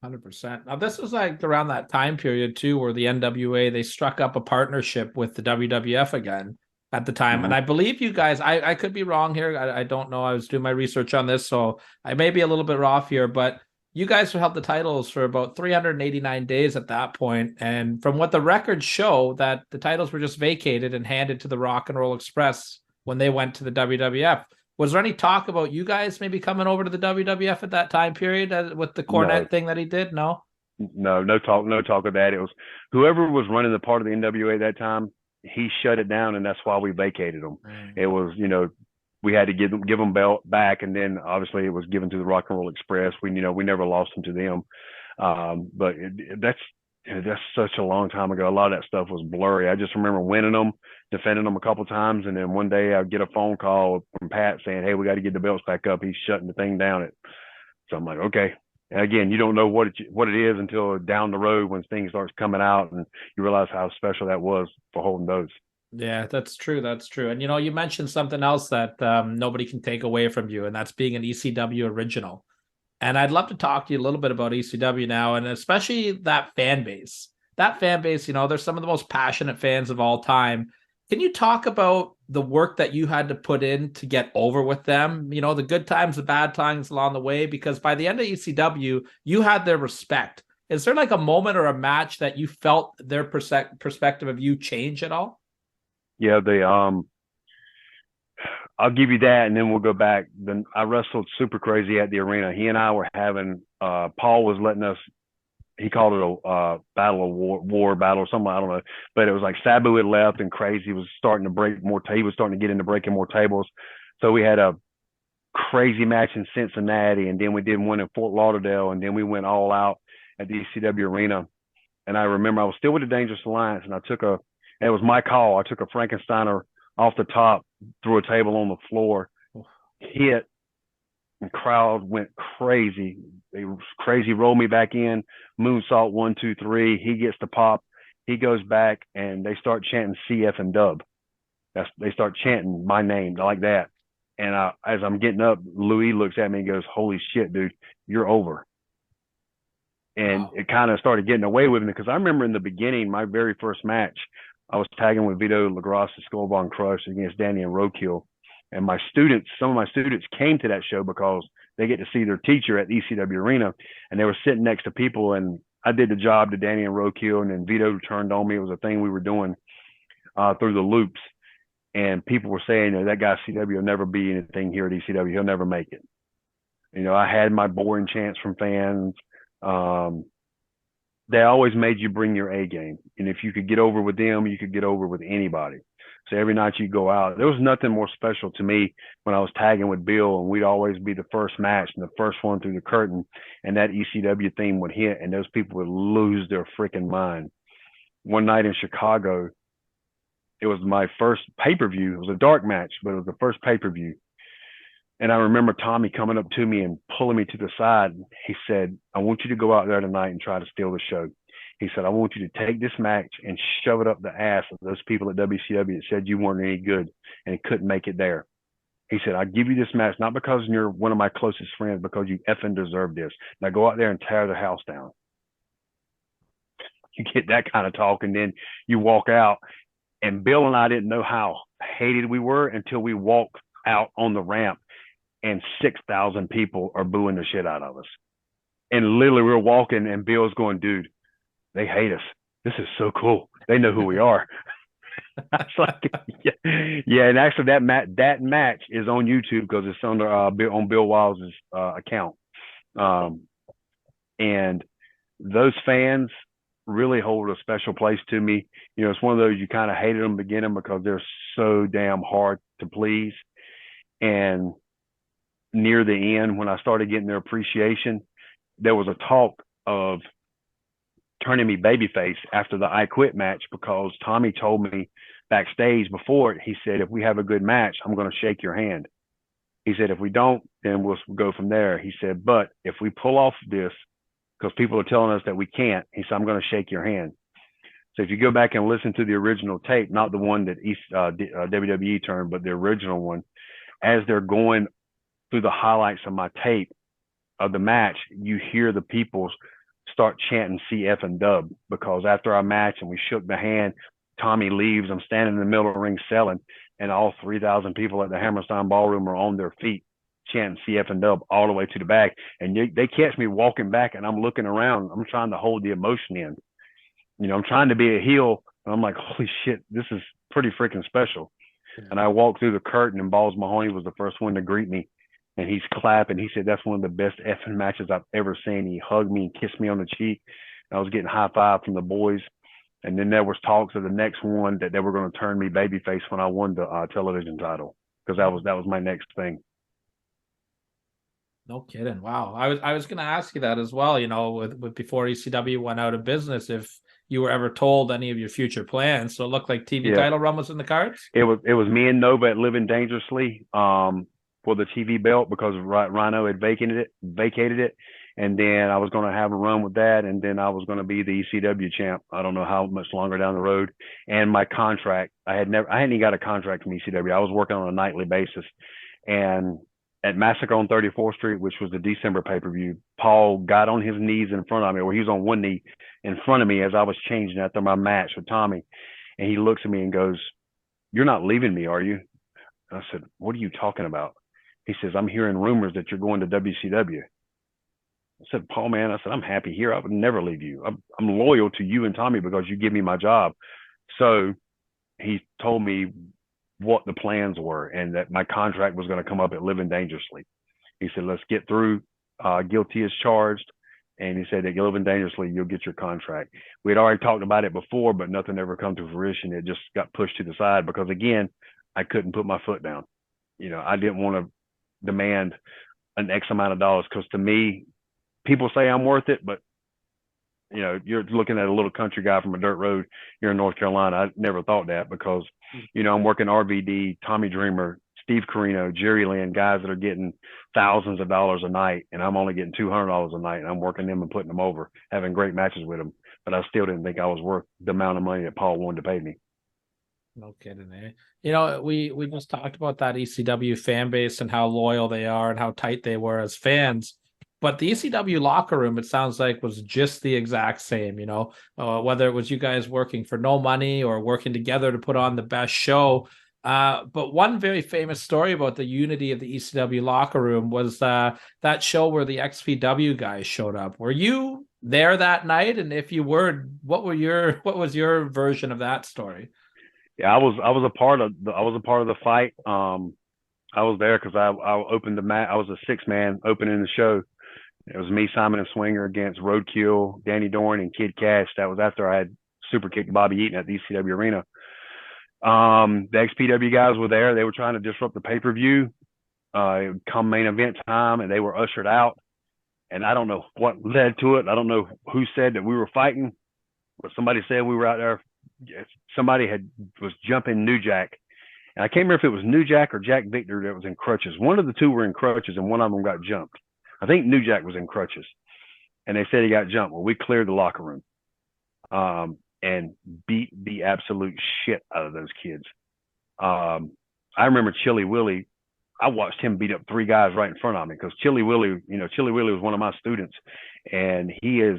100%. Now, this was like around that time period too, where the NWA, they struck up a partnership with the WWF again at the time. And I believe you guys, I could be wrong here. I don't know. I was doing my research on this, so I may be a little bit off here, but you guys held the titles for about 389 days at that point. And from what the records show, that the titles were just vacated and handed to the Rock and Roll Express when they went to the WWF. Was there any talk about you guys maybe coming over to the WWF at that time period with the Cornette thing that he did? No, no talk of that. It was whoever was running the part of the NWA at that time. He shut it down, and that's why we vacated them. It was, we had to give them belt back, and then obviously it was given to the Rock and Roll Express. We never lost them to them. But that's such a long time ago. A lot of that stuff was blurry. I just remember winning them, defending them a couple of times, and then one day I'd get a phone call from Pat saying, "Hey, we got to get the belts back up. He's shutting the thing down." So I'm like, okay. And again, you don't know what it is until down the road when things starts coming out and you realize how special that was for holding those. Yeah, that's true. That's true. And you mentioned something else that nobody can take away from you, and that's being an ECW original. And I'd love to talk to you a little bit about ECW now, and especially that fan base. That fan base, they're some of the most passionate fans of all time. Can you talk about the work that you had to put in to get over with them? The good times, the bad times along the way, because by the end of ECW, you had their respect. Is there like a moment or a match that you felt their perspective of you change at all? Yeah, I'll give you that, and then we'll go back. Then I wrestled super crazy at the arena. He and I were having. Paul was letting us. He called it a battle of war battle or something. I don't know, but it was like Sabu had left, and Crazy was starting to break more. He was starting to get into breaking more tables. So we had a crazy match in Cincinnati, and then we did one in Fort Lauderdale, and then we went all out at the ECW arena. And I remember I was still with the Dangerous Alliance, and it was my call. I took a Frankensteiner off the top, threw a table on the floor, hit, and crowd went crazy. They crazy rolled me back in, moonsault 1, 2, 3. He gets the pop. He goes back, and they start chanting CF and Dub. They start chanting my name like that. And as I'm getting up, Louis looks at me and goes, "Holy shit, dude, you're over." And It kind of started getting away with me because I remember in the beginning, my very first match, I was tagging with Vito LaGrasse and Skullbone Crush against Danny and Roadkill. And some of my students came to that show because they get to see their teacher at the ECW arena, and they were sitting next to people. And I did the job to Danny and Roadkill, and then Vito turned on me. It was a thing we were doing through the loops. And people were saying, that guy CW will never be anything here at ECW. He'll never make it. I had my boring chants from fans. They always made you bring your A game. And if you could get over with them, you could get over with anybody. So every night you go out, there was nothing more special to me when I was tagging with Bill, and we'd always be the first match and the first one through the curtain, and that ECW theme would hit, and those people would lose their freaking mind. One night in Chicago, it was my first pay-per-view. It was a dark match, but it was the first pay-per-view. And I remember Tommy coming up to me and pulling me to the side. He said, "I want you to go out there tonight and try to steal the show." He said, "I want you to take this match and shove it up the ass of those people at WCW that said you weren't any good and couldn't make it there." He said, "I give you this match, not because you're one of my closest friends, because you effing deserve this. Now go out there and tear the house down." You get that kind of talk, and then you walk out. And Bill and I didn't know how hated we were until we walked out on the ramp and 6,000 people are booing the shit out of us. And literally we're walking and Bill's going, "Dude, they hate us. This is so cool. They know who we are." I was like, yeah. And actually that match is on YouTube because it's on Bill Wild's account. And those fans really hold a special place to me. It's one of those, you kind of hated them in the beginning because they're so damn hard to please. And near the end, when I started getting their appreciation, there was a talk of turning me babyface after the I Quit match because Tommy told me backstage before it, he said, if we have a good match, I'm going to shake your hand. He said, if we don't, then we'll go from there. He said, but if we pull off this, because people are telling us that we can't, he said, I'm going to shake your hand. So if you go back and listen to the original tape, not the one that WWE turned, but the original one, as they're going through the highlights of my tape of the match, you hear the people start chanting CF and dub, because after our match and we shook the hand, Tommy leaves. I'm standing in the middle of the ring selling, and all 3,000 people at the Hammerstein Ballroom are on their feet chanting CF and dub all the way to the back. And they catch me walking back, and I'm looking around. I'm trying to hold the emotion in. You know, I'm trying to be a heel, and I'm like, holy shit, this is pretty freaking special. And I walked through the curtain, and Balls Mahoney was the first one to greet me. And he's clapping. He said, that's one of the best effing matches I've ever seen. He hugged me and kissed me on the cheek. I was getting high five from the boys. And then there was talks of the next one that they were going to turn me babyface when I won the television title, because that was my next thing. No kidding. Wow. I was going to ask you that as well, you know, with before ECW went out of business, if you were ever told any of your future plans. So it looked like TV title run was in the cards. It was me and Nova at Living Dangerously for the TV belt, because Rhino had vacated it. And then I was going to have a run with that. And then I was going to be the ECW champ. I don't know how much longer down the road. And my contract, I hadn't even got a contract from ECW. I was working on a nightly basis. And at Massacre on 34th Street, which was the December pay-per-view, Paul got on his knees in front of me, or he was on one knee in front of me as I was changing after my match with Tommy. And he looks at me and goes, "You're not leaving me, are you?" And I said, "What are you talking about?" He says, "I'm hearing rumors that you're going to WCW." I said, "Paul, man," I said, "I'm happy here. I would never leave you. I'm loyal to you and Tommy because you give me my job." So he told me what the plans were, and that my contract was going to come up at Living Dangerously. He said, "Let's get through Guilty as Charged." And he said that Living Dangerously, you'll get your contract. We had already talked about it before, but nothing ever come to fruition. It just got pushed to the side because, again, I couldn't put my foot down. You know, I didn't want to demand an X amount of dollars, because to me, people say I'm worth it, but you know, you're looking at a little country guy from a dirt road here in North Carolina. I never thought that, because, you know, I'm working RVD, Tommy Dreamer, Steve Carino, Jerry Lynn, guys that are getting thousands of dollars a night, and I'm only getting $200 a night, and I'm working them and putting them over, having great matches with them. But I still didn't think I was worth the amount of money that Paul wanted to pay me. No kidding, eh? You know, we just talked about that ECW fan base and how loyal they are and how tight they were as fans. But the ECW locker room, it sounds like, was just the exact same, you know, whether it was you guys working for no money or working together to put on the best show. But one very famous story about the unity of the ECW locker room was that show where the XPW guys showed up. Were you there that night? And if you were, what was your version of that story? Yeah, I was a part of the fight. I was there because I opened the match. I was a 6-man opening the show. It was me, Simon and Swinger against Roadkill, Danny Dorn, and Kid Cash. That was after I had super kicked Bobby Eaton at the ECW arena. The XPW guys were there. They were trying to disrupt the pay-per-view. It would come main event time, and they were ushered out. And I don't know what led to it. I don't know who said that we were fighting, but somebody said we were out there. Somebody was jumping New Jack. And I can't remember if it was New Jack or Jack Victor that was in crutches. One of the two were in crutches, and one of them got jumped. I think New Jack was in crutches, and they said he got jumped. Well, we cleared the locker room and beat the absolute shit out of those kids. I remember Chili Willie. I watched him beat up 3 guys right in front of me, because Chili Willie was one of my students, and he's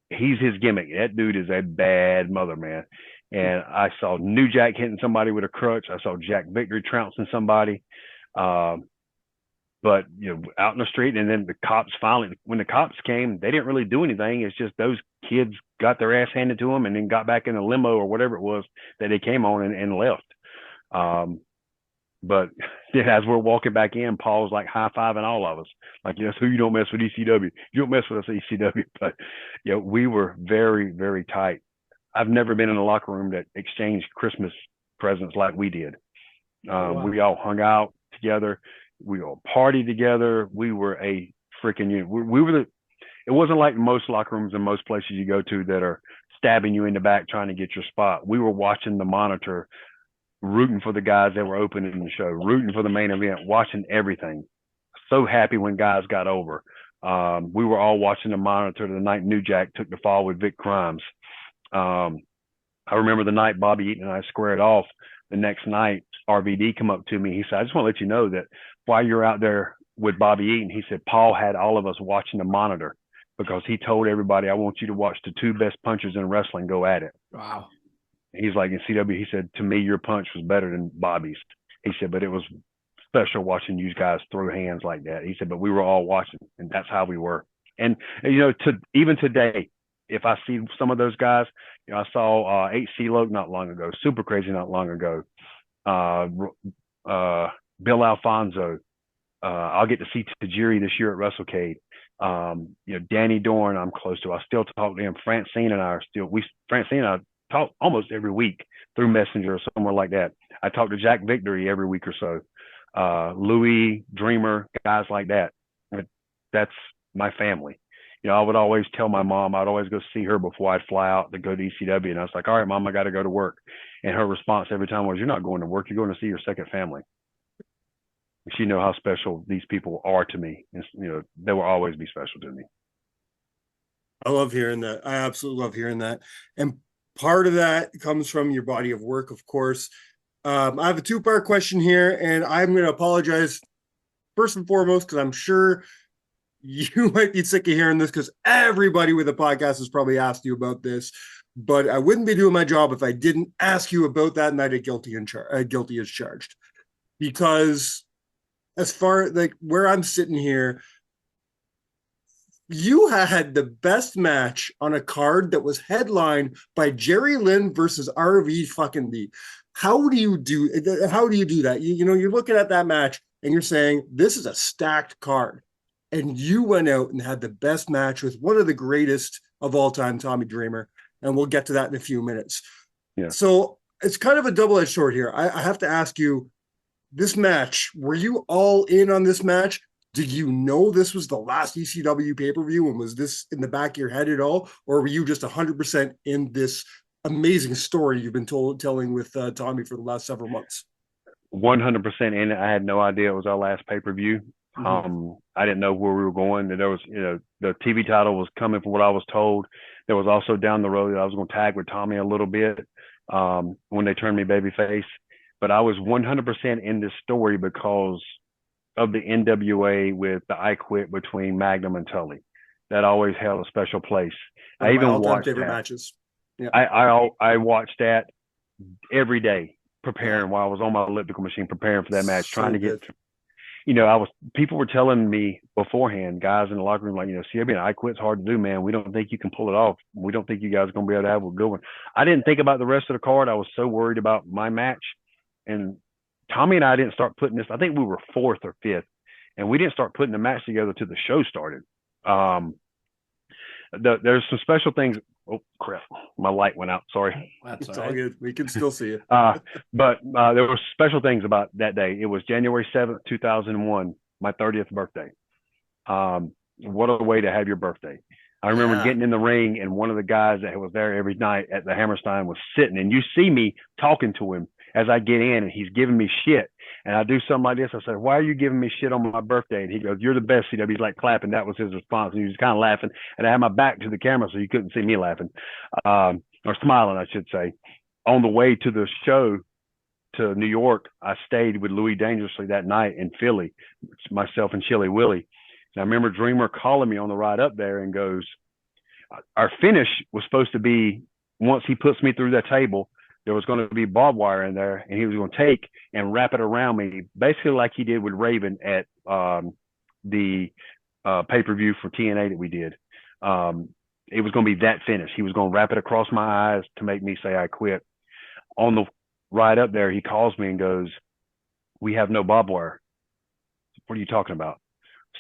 his gimmick. That dude is a bad mother, man. And I saw New Jack hitting somebody with a crutch. I saw Jack Victory trouncing somebody. But, you know, out in the street, and then the cops when the cops came, they didn't really do anything. It's just those kids got their ass handed to them and then got back in the limo or whatever it was that they came on and left. But yeah, as we're walking back in, Paul's like high-fiving all of us. Like, you know, so you don't mess with ECW. You don't mess with us, ECW. But, you know, we were very, very tight. I've never been in a locker room that exchanged Christmas presents like we did. Wow. We all hung out together. We all partied together. We were a freaking unit. We were it wasn't like most locker rooms and most places you go to that are stabbing you in the back trying to get your spot. We were watching the monitor, rooting for the guys that were opening the show, rooting for the main event, watching everything. So happy when guys got over. We were all watching the monitor the night New Jack took the fall with Vic Grimes. I remember the night Bobby Eaton and I squared off. The next night, RVD come up to me. He said, I just want to let you know that while you're out there with Bobby Eaton, he said, Paul had all of us watching the monitor because he told everybody, I want you to watch the two best punchers in wrestling go at it. Wow. He's like, in CW, he said, to me, your punch was better than Bobby's. He said, but it was special watching you guys throw hands like that. He said, but we were all watching, and that's how we were. And you know, even today, if I see some of those guys, you know, I saw H.C. Loke not long ago, Super Crazy not long ago, Bill Alfonso. I'll get to see Tajiri this year at WrestleCade. You know, Danny Dorn, I'm close to. I still talk to him. Francine and I talk almost every week through Messenger or somewhere like that. I talk to Jack Victory every week or so. Louis, Dreamer, guys like that. That's my family. You know, I would always tell my mom, I'd always go see her before I'd fly out to go to ECW. And I was like, all right, Mom, I got to go to work. And her response every time was, you're not going to work. You're going to see your second family. She knew how special these people are to me. And, you know, they will always be special to me. I love hearing that. I absolutely love hearing that. And part of that comes from your body of work, of course. I have a two-part question here, and I'm going to apologize first and foremost because I'm sure you might be sick of hearing this because everybody with a podcast has probably asked you about this, but I wouldn't be doing my job if I didn't ask you about that night at Guilty as Charged. Because as far like where I'm sitting here, you had the best match on a card that was headlined by Jerry Lynn versus RV fucking Lee. How do you do that? You know, you're looking at that match and you're saying, this is a stacked card. And you went out and had the best match with one of the greatest of all time, Tommy Dreamer. And we'll get to that in a few minutes. Yeah. So it's kind of a double-edged sword here. I have to ask you, this match, were you all in on this match? Did you know this was the last ECW pay-per-view and was this in the back of your head at all? Or were you just 100% in this amazing story you've been telling with Tommy for the last several months? 100% in it. I had no idea it was our last pay-per-view. I didn't know where we were going. There was, you know, the TV title was coming from what I was told. There was also down the road that I was going to tag with Tommy a little bit when they turned me babyface. But I was 100% in this story because of the NWA with the I Quit between Magnum and Tully. That always held a special place. I even watched favorite matches. Yeah. I watched that every day preparing while I was on my elliptical machine preparing for that match, trying to get. You know, people were telling me beforehand, guys in the locker room, like, you know, CW and I Quit's hard to do, man. We don't think you can pull it off. We don't think you guys are going to be able to have a good one. I didn't think about the rest of the card. I was so worried about my match. And Tommy and I didn't start putting this. I think we were fourth or fifth, and we didn't start putting the match together till the show started. There's some special things. Oh crap! My light went out. Sorry. That's all good. We can still see it. But there were special things about that day. It was January 7th, 2001, my 30th birthday. What a way to have your birthday! I remember getting in the ring, and one of the guys that was there every night at the Hammerstein was sitting, and you see me talking to him as I get in, and he's giving me shit. And I do something like this. I said, why are you giving me shit on my birthday? And he goes, you're the best, CW. He's like clapping. That was his response. And he was kind of laughing. And I had my back to the camera, so you couldn't see me laughing or smiling, I should say. On the way to the show to New York, I stayed with Louis Dangerously that night in Philly, myself and Chili Willie. And I remember Dreamer calling me on the ride up there and goes, our finish was supposed to be once he puts me through that table, there was going to be barbed wire in there, and he was going to take and wrap it around me, basically like he did with Raven at the pay-per-view for TNA that we did. It was going to be that finish. He was going to wrap it across my eyes to make me say I quit. On the ride up there, he calls me and goes, we have no barbed wire. What are you talking about?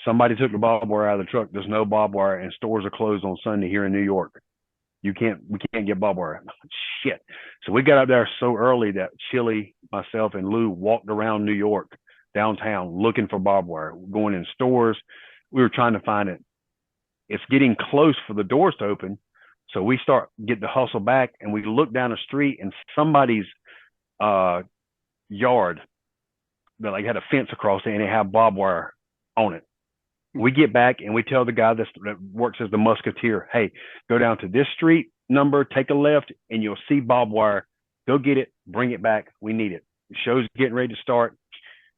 Somebody took the barbed wire out of the truck. There's no barbed wire, and stores are closed on Sunday here in New York. We can't get barbed wire. Shit. So we got up there so early that Chili, myself, and Lou walked around New York, downtown, looking for barbed wire, going in stores. We were trying to find it. It's getting close for the doors to open. So we start getting the hustle back, and we look down the street, and somebody's yard that like had a fence across it, and it had barbed wire on it. We get back and we tell the guy that works as the musketeer, hey, go down to this street number, take a left, and you'll see barbed wire. Go get it, bring it back. We need it. The show's getting ready to start.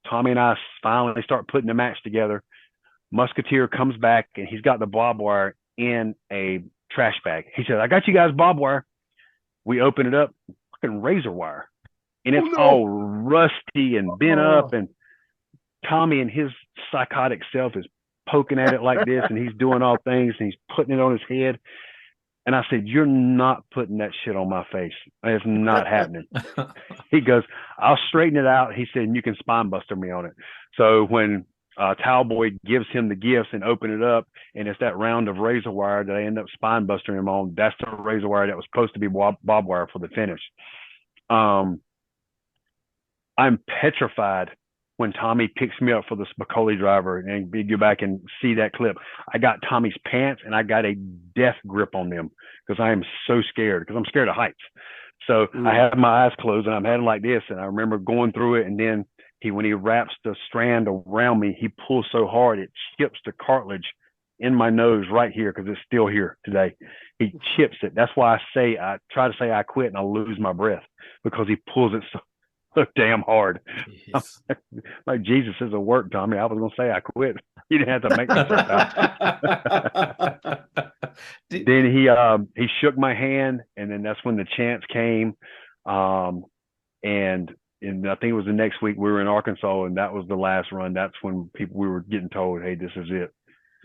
Tommy and I finally start putting the match together. Musketeer comes back and he's got the barbed wire in a trash bag. He said, I got you guys barbed wire. We open it up, fucking razor wire. And it's all rusty and bent up. And Tommy and his psychotic self is poking at it like this, and he's doing all things, and he's putting it on his head. And I said, you're not putting that shit on my face. It's not happening. He goes, I'll straighten it out. He said, and you can spine buster me on it. So when Towel Boy gives him the gifts and open it up, and it's that round of razor wire that I end up spine bustering him on, that's the razor wire that was supposed to be barbed wire for the finish. I'm petrified when Tommy picks me up for the Spicoli driver, and you go back and see that clip. I got Tommy's pants and I got a death grip on them because I am so scared, because I'm scared of heights. So I have my eyes closed and I'm heading like this. And I remember going through it, and then when he wraps the strand around me, he pulls so hard it chips the cartilage in my nose right here, because it's still here today. He chips it. That's why I try to say I quit and I lose my breath, because he pulls it so damn hard. Like, Jesus, is a work, Tommy. I was gonna say I quit. You didn't have to make me stop. Then he shook my hand, and then that's when the chance came. And I think it was the next week we were in Arkansas, and that was the last run. That's when we were getting told, hey, this is it.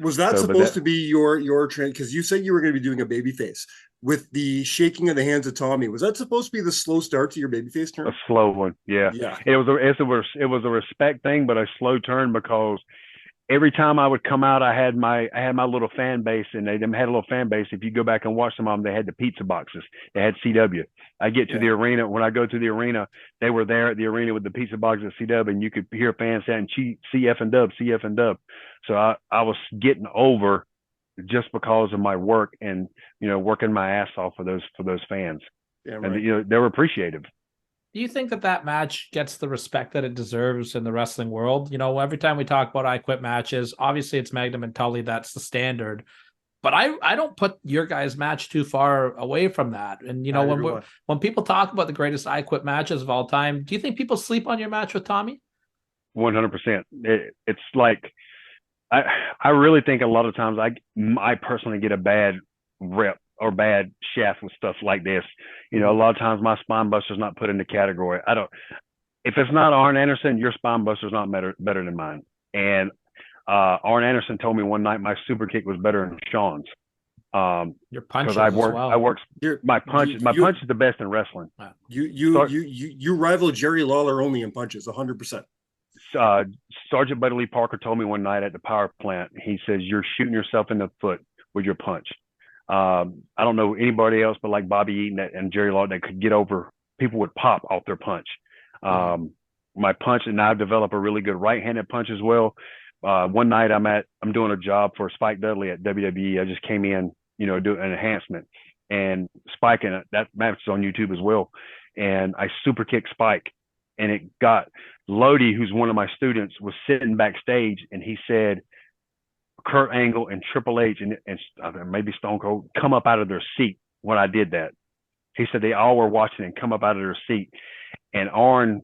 Was that supposed to be your trend? Because you said you were going to be doing a babyface with the shaking of the hands of Tommy. Was that supposed to be the slow start to your babyface turn? A slow one, yeah. It was a respect thing, but a slow turn, because every time I would come out, I had my little fan base, and they had a little fan base. If you go back and watch them, they had the pizza boxes. They had CW. I get to the arena. When I go to the arena, they were there at the arena with the pizza boxes at CW, and you could hear fans saying CF and Dub, CF and Dub. So I was getting over just because of my work and, working my ass off for those fans. Yeah, right. And, they were appreciative. Do you think that match gets the respect that it deserves in the wrestling world? Every time we talk about I Quit matches, obviously it's Magnum and Tully. That's the standard. But I don't put your guys' match too far away from that. And, when people talk about the greatest I Quit matches of all time, do you think people sleep on your match with Tommy? 100%. It's like, I really think a lot of times I personally get a bad rep or bad shaft with stuff like this. A lot of times my spine buster's not put in the category. If it's not Arn Anderson, your spine buster's not better than mine. And Arn Anderson told me one night my super kick was better than Sean's. Your punch, my punch is the best in wrestling. You rival Jerry Lawler only in punches, 100%. Sergeant Buddy Lee Parker told me one night at the power plant, he says, you're shooting yourself in the foot with your punch. I don't know anybody else, but like Bobby Eaton and Jerry Lawler that could get over, people would pop off their punch. My punch, and I've developed a really good right-handed punch as well. One night I'm doing a job for Spike Dudley at WWE. I just came in, do an enhancement, and Spike, and that match is on YouTube as well. And I super kicked Spike, and it got Lodi, who's one of my students, was sitting backstage, and he said, Kurt Angle and Triple H and maybe Stone Cold come up out of their seat when I did that. He said they all were watching and come up out of their seat. And Arn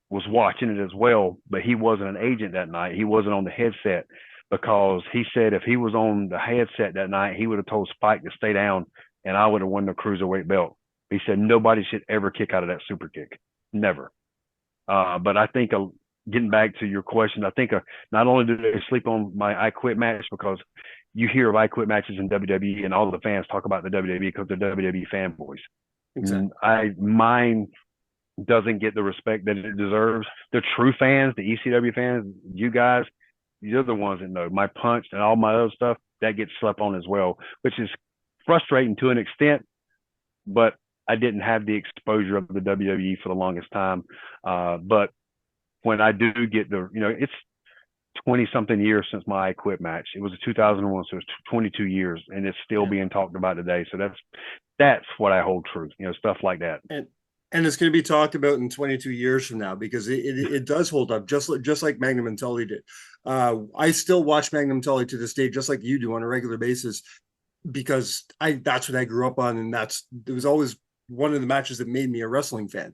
was watching it as well, but he wasn't an agent that night. He wasn't on the headset, because he said if he was on the headset that night, he would have told Spike to stay down, and I would have won the cruiserweight belt. He said nobody should ever kick out of that super kick. Never. But I think getting back to your question, I think not only do they sleep on my I Quit match, because you hear of I Quit matches in WWE and all the fans talk about the WWE because they're WWE fanboys. Exactly. Mine doesn't get the respect that it deserves. The true fans, the ECW fans, you guys, you're the ones that know. My punch and all my other stuff, that gets slept on as well, which is frustrating to an extent, but I didn't have the exposure of the WWE for the longest time. But when I do get 20 something years since my I Quit match. It was a 2001, so it's 22 years, and it's still being talked about today. So that's what I hold true. Stuff like that. And it's going to be talked about in 22 years from now because it does hold up, just like Magnum and Tully did. I still watch Magnum Tully to this day, just like you do, on a regular basis, because that's what I grew up on, and it was always one of the matches that made me a wrestling fan.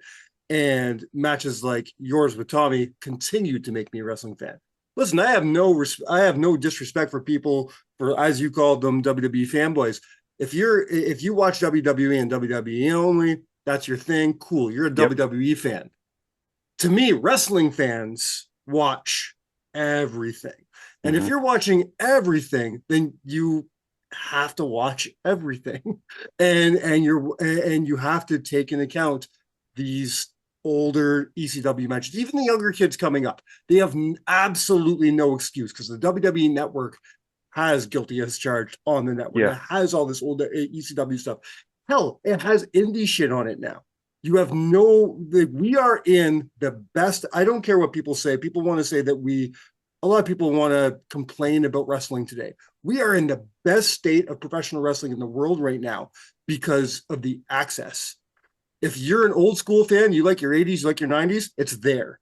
And matches like yours with Tommy continued to make me a wrestling fan. Listen, I have no disrespect for people, for, as you called them, WWE fanboys. If you watch WWE and WWE only, that's your thing. Cool, you're a WWE fan. To me, wrestling fans watch everything, and if you're watching everything, then you have to watch everything, and you have to take into account these older ECW matches. Even the younger kids coming up, they have absolutely no excuse, because the WWE network has Guilty as Charged on the network. Yeah. It has all this old ECW stuff. Hell, it has indie shit on it now. We are in the best. I don't care what people say. People want to say that a lot of people want to complain about wrestling today. We are in the best state of professional wrestling in the world right now because of the access. If you're an old school fan, you like your 80s, you like your 90s, it's there.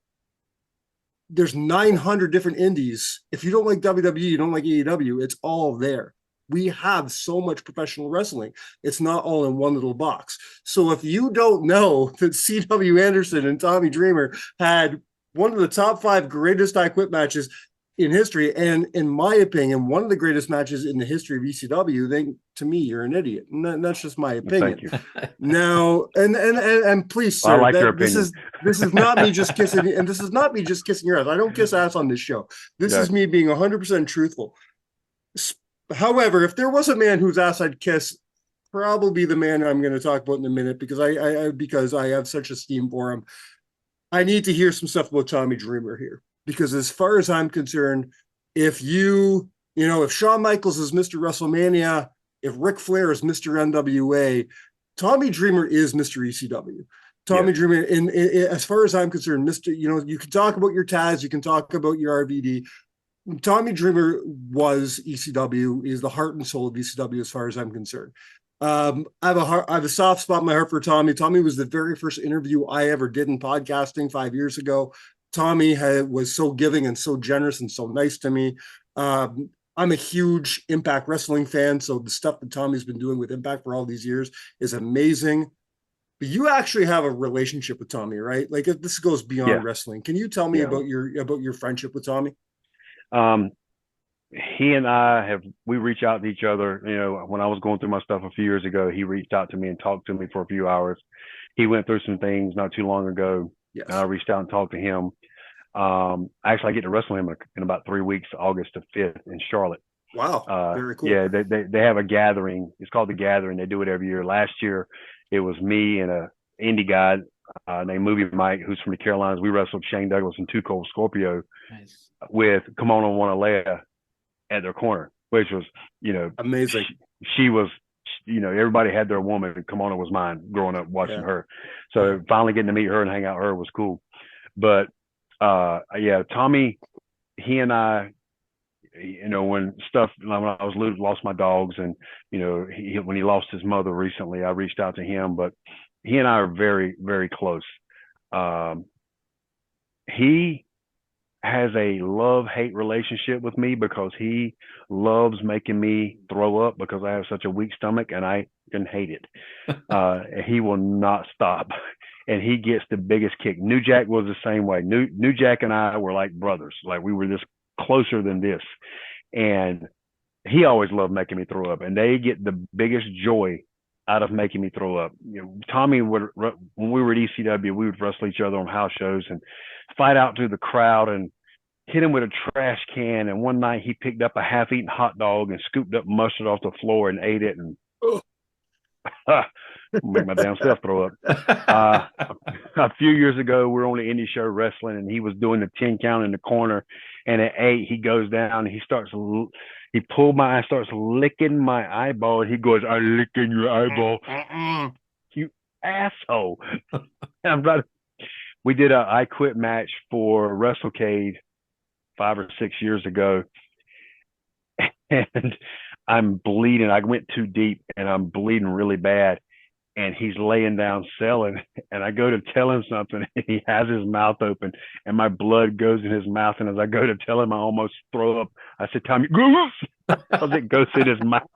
There's 900 different indies. If you don't like WWE, you don't like AEW, it's all there. We have so much professional wrestling. It's not all in one little box. So if you don't know that C.W. Anderson and Tommy Dreamer had one of the top 5 greatest I Quit matches in history, and in my opinion, one of the greatest matches in the history of ECW, then to me, you're an idiot. And that's just my opinion. Thank you. Now, and please, sir, I like your opinion. This is not me just kissing, and this is not me just kissing your ass. I don't kiss ass on this show. This is me being 100% truthful. However, if there was a man whose ass I'd kiss, probably the man I'm going to talk about in a minute, because I have such esteem for him. I need to hear some stuff about Tommy Dreamer here, because as far as I'm concerned, if if Shawn Michaels is Mr. WrestleMania, if Ric Flair is Mr. NWA, Tommy Dreamer is Mr. ECW. Tommy Dreamer, as far as I'm concerned, you can talk about your Taz, you can talk about your RVD. Tommy Dreamer was ECW, is the heart and soul of ECW as far as I'm concerned. I have a soft spot in my heart for Tommy. Tommy was the very first interview I ever did in podcasting 5 years ago. Tommy was so giving and so generous and so nice to me. I'm a huge Impact Wrestling fan, so the stuff that Tommy's been doing with Impact for all these years is amazing. But you actually have a relationship with Tommy, right? Like, this goes beyond wrestling. Can you tell me about your friendship with Tommy? He and we reach out to each other. When I was going through my stuff a few years ago, he reached out to me and talked to me for a few hours. He went through some things not too long ago. Yes. And I reached out and talked to him. Actually, I get to wrestle him in about 3 weeks, August the 5th in Charlotte. Wow. Very cool. Yeah, they have a gathering. It's called the Gathering. They do it every year. Last year, it was me and a indie guy named Movie Mike, who's from the Carolinas. We wrestled Shane Douglas and Too Cold Scorpio with Kimono Wanalea at their corner, which was, amazing. She was, everybody had their woman. Kimono was mine growing up watching her. So finally getting to meet her and hang out with her was cool. But Tommy, he and I, when I lost my dogs, and when he lost his mother recently, I reached out to him. But he and I are very, very close. He has a love-hate relationship with me because he loves making me throw up because I have such a weak stomach and I can hate it. He will not stop, and he gets the biggest kick. New Jack was the same way. New Jack and I were like brothers. Like, we were this closer than this, and he always loved making me throw up, and they get the biggest joy out of making me throw up. Tommy would, when we were at ECW, we would wrestle each other on house shows and fight out through the crowd and hit him with a trash can. And one night he picked up a half-eaten hot dog and scooped up mustard off the floor and ate it, and make my damn self throw up. A few years ago, we were on the indie show wrestling, and he was doing the 10 count in the corner. And at 8, he goes down and he pulled my eye, starts licking my eyeball. And he goes, "I'm licking your eyeball." You asshole. We did a I Quit match for WrestleCade 5 or 6 years ago, and I'm bleeding. I went too deep, and I'm bleeding really bad. And he's laying down selling, and I go to tell him something, and he has his mouth open, and my blood goes in his mouth. And as I go to tell him, I almost throw up. I said, "Tommy, because it goes in his mouth."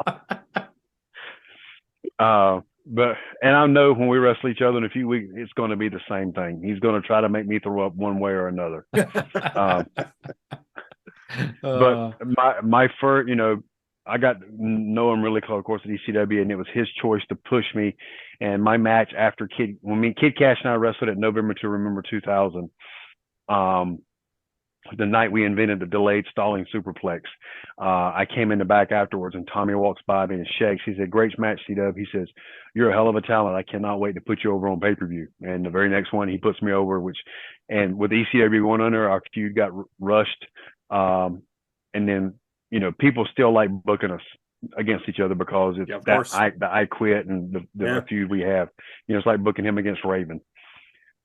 But I know when we wrestle each other in a few weeks, it's going to be the same thing. He's going to try to make me throw up one way or another. But my first, I got to know him really close, of course, at ECW, and it was his choice to push me. And my match after Kid Cash and I wrestled at November to Remember 2000, the night we invented the delayed stalling superplex. I came in the back afterwards, and Tommy walks by me and shakes. He said, "Great match, CW." He says, "You're a hell of a talent. I cannot wait to put you over on pay-per-view." And the very next one, he puts me over, and with ECW going under, our feud got rushed. And then, people still like booking us against each other because it's I quit and the feud we have. It's like booking him against Raven.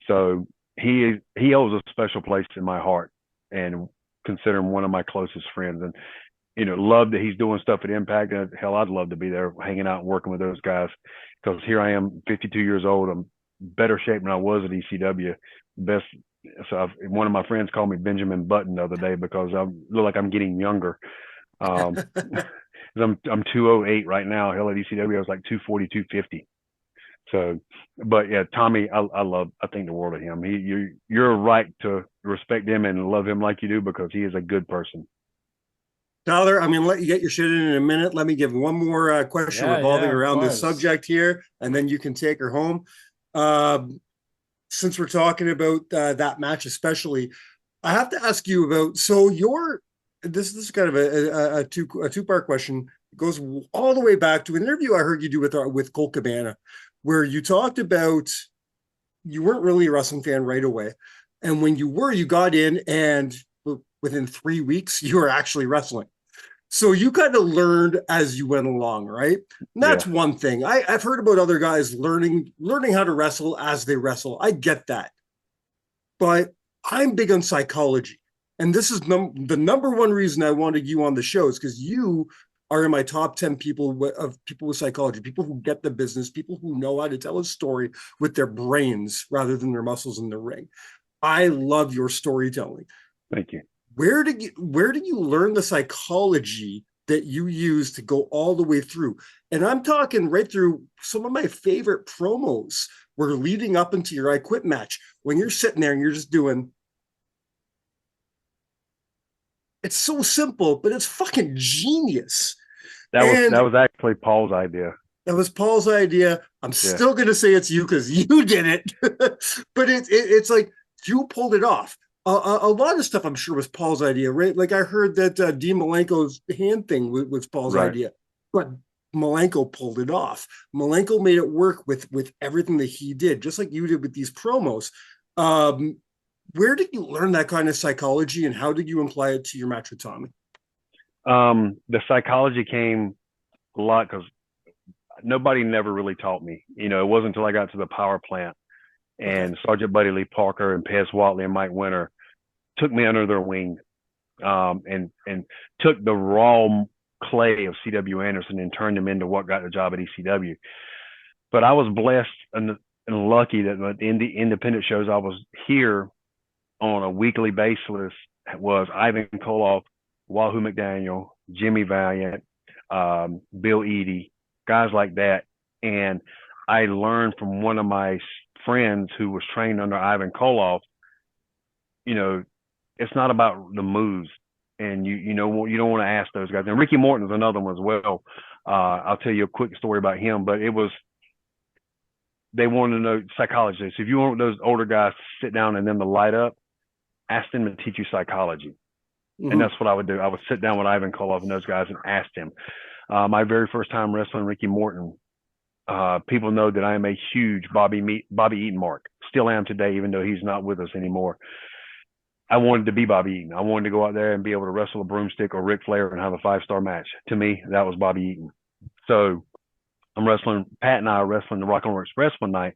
So he holds a special place in my heart, and consider him one of my closest friends. And love that he's doing stuff at Impact. And hell, I'd love to be there, hanging out and working with those guys. Because here I am, 52 years old. I'm better shape than I was at ECW. Best. So one of my friends called me Benjamin Button the other day because I look like I'm getting younger. I'm 208 right now. Hell, at ECW I was like 240, 250. So, but yeah, Tommy, I think the world of him. You're right to respect him and love him like you do, because he is a good person. Tyler, I'm going to let you get your shit in a minute. Let me give one more question revolving around this subject here, and then you can take her home. Since we're talking about that match especially, I have to ask you about, so this is kind of a two-part question. It goes all the way back to an interview I heard you do with Colt Cabana, where you talked about you weren't really a wrestling fan right away. And when you were, you got in, and within 3 weeks, you were actually wrestling. So you kind of learned as you went along, right? And that's one thing. I've heard about other guys learning how to wrestle as they wrestle. I get that. But I'm big on psychology. And this is the number one reason I wanted you on the show, is because you are in my top 10 people with psychology, people who get the business, people who know how to tell a story with their brains rather than their muscles in the ring. I love your storytelling. Thank you. Where did you learn the psychology that you use to go all the way through? And I'm talking right through. Some of my favorite promos were leading up into your I Quit match, when you're sitting there and you're just doing. It's so simple, but it's fucking genius. That was actually Paul's idea. That was Paul's idea. I'm still going to say it's you because you did it. But it's like you pulled it off. A lot of stuff I'm sure was Paul's idea, right? Like I heard that Dean Malenko's hand thing was Paul's idea, but Malenko pulled it off. Malenko made it work with everything that he did, just like you did with these promos. Where did you learn that kind of psychology, and how did you apply it to your match with Tommy? The psychology came a lot because nobody never really taught me. It wasn't until I got to the power plant and Sergeant Buddy Lee Parker and Pez Watley and Mike Winter took me under their wing, and took the raw clay of C.W. Anderson and turned him into what got the job at ECW. But I was blessed and lucky that in the independent shows I was here on a weekly basis was Ivan Koloff, Wahoo McDaniel, Jimmy Valiant, Bill Eadie, guys like that. And I learned from one of my friends who was trained under Ivan Koloff, it's not about the moves, and you don't want to ask those guys. And Ricky Morton's another one as well. I'll tell you a quick story about him, but they wanted to know psychology. So if you want those older guys to sit down and them to light up, ask them to teach you psychology. Mm-hmm. And that's what I would do. I would sit down with Ivan Koloff and those guys and ask them. My very first time wrestling Ricky Morton, people know that I am a huge Bobby Eaton mark. Still am today, even though he's not with us anymore. I wanted to be Bobby Eaton. I wanted to go out there and be able to wrestle a broomstick or Ric Flair and have a 5-star match. To me, that was Bobby Eaton. So Pat and I are wrestling the Rock and Roll Express one night.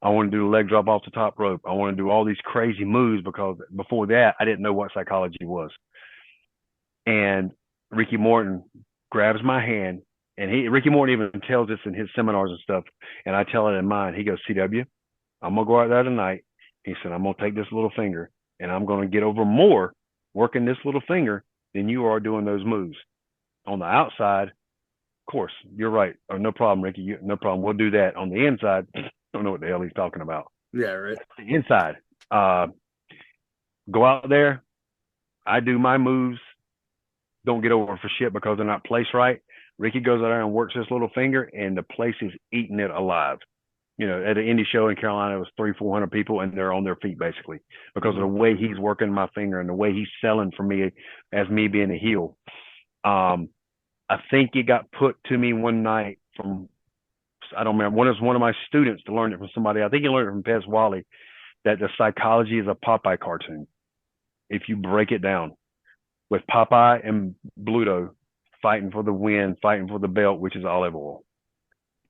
I want to do a leg drop off the top rope. I want to do all these crazy moves because before that, I didn't know what psychology was. And Ricky Morton grabs my hand, and Ricky Morton even tells this in his seminars and stuff, and I tell it in mine. He goes, CW, I'm gonna go out there tonight. He said, I'm gonna take this little finger and I'm gonna get over more working this little finger than you are doing those moves. On the outside, of course, you're right. Oh, no problem, Ricky. No problem. We'll do that. On the inside, don't know what the hell he's talking about. Yeah, right. The inside, go out there. I do my moves. Don't get over for shit because they're not placed right. Ricky goes out there and works this little finger, and the place is eating it alive. At an indie show in Carolina, it was 300-400 people, and they're on their feet basically because of the way he's working my finger and the way he's selling for me as me being a heel. I think it got put to me one night from, I don't remember, one of my students to learn it from somebody. I think he learned it from Pez Wally, that the psychology is a Popeye cartoon. If you break it down, with Popeye and Bluto fighting for the win, fighting for the belt, which is olive oil.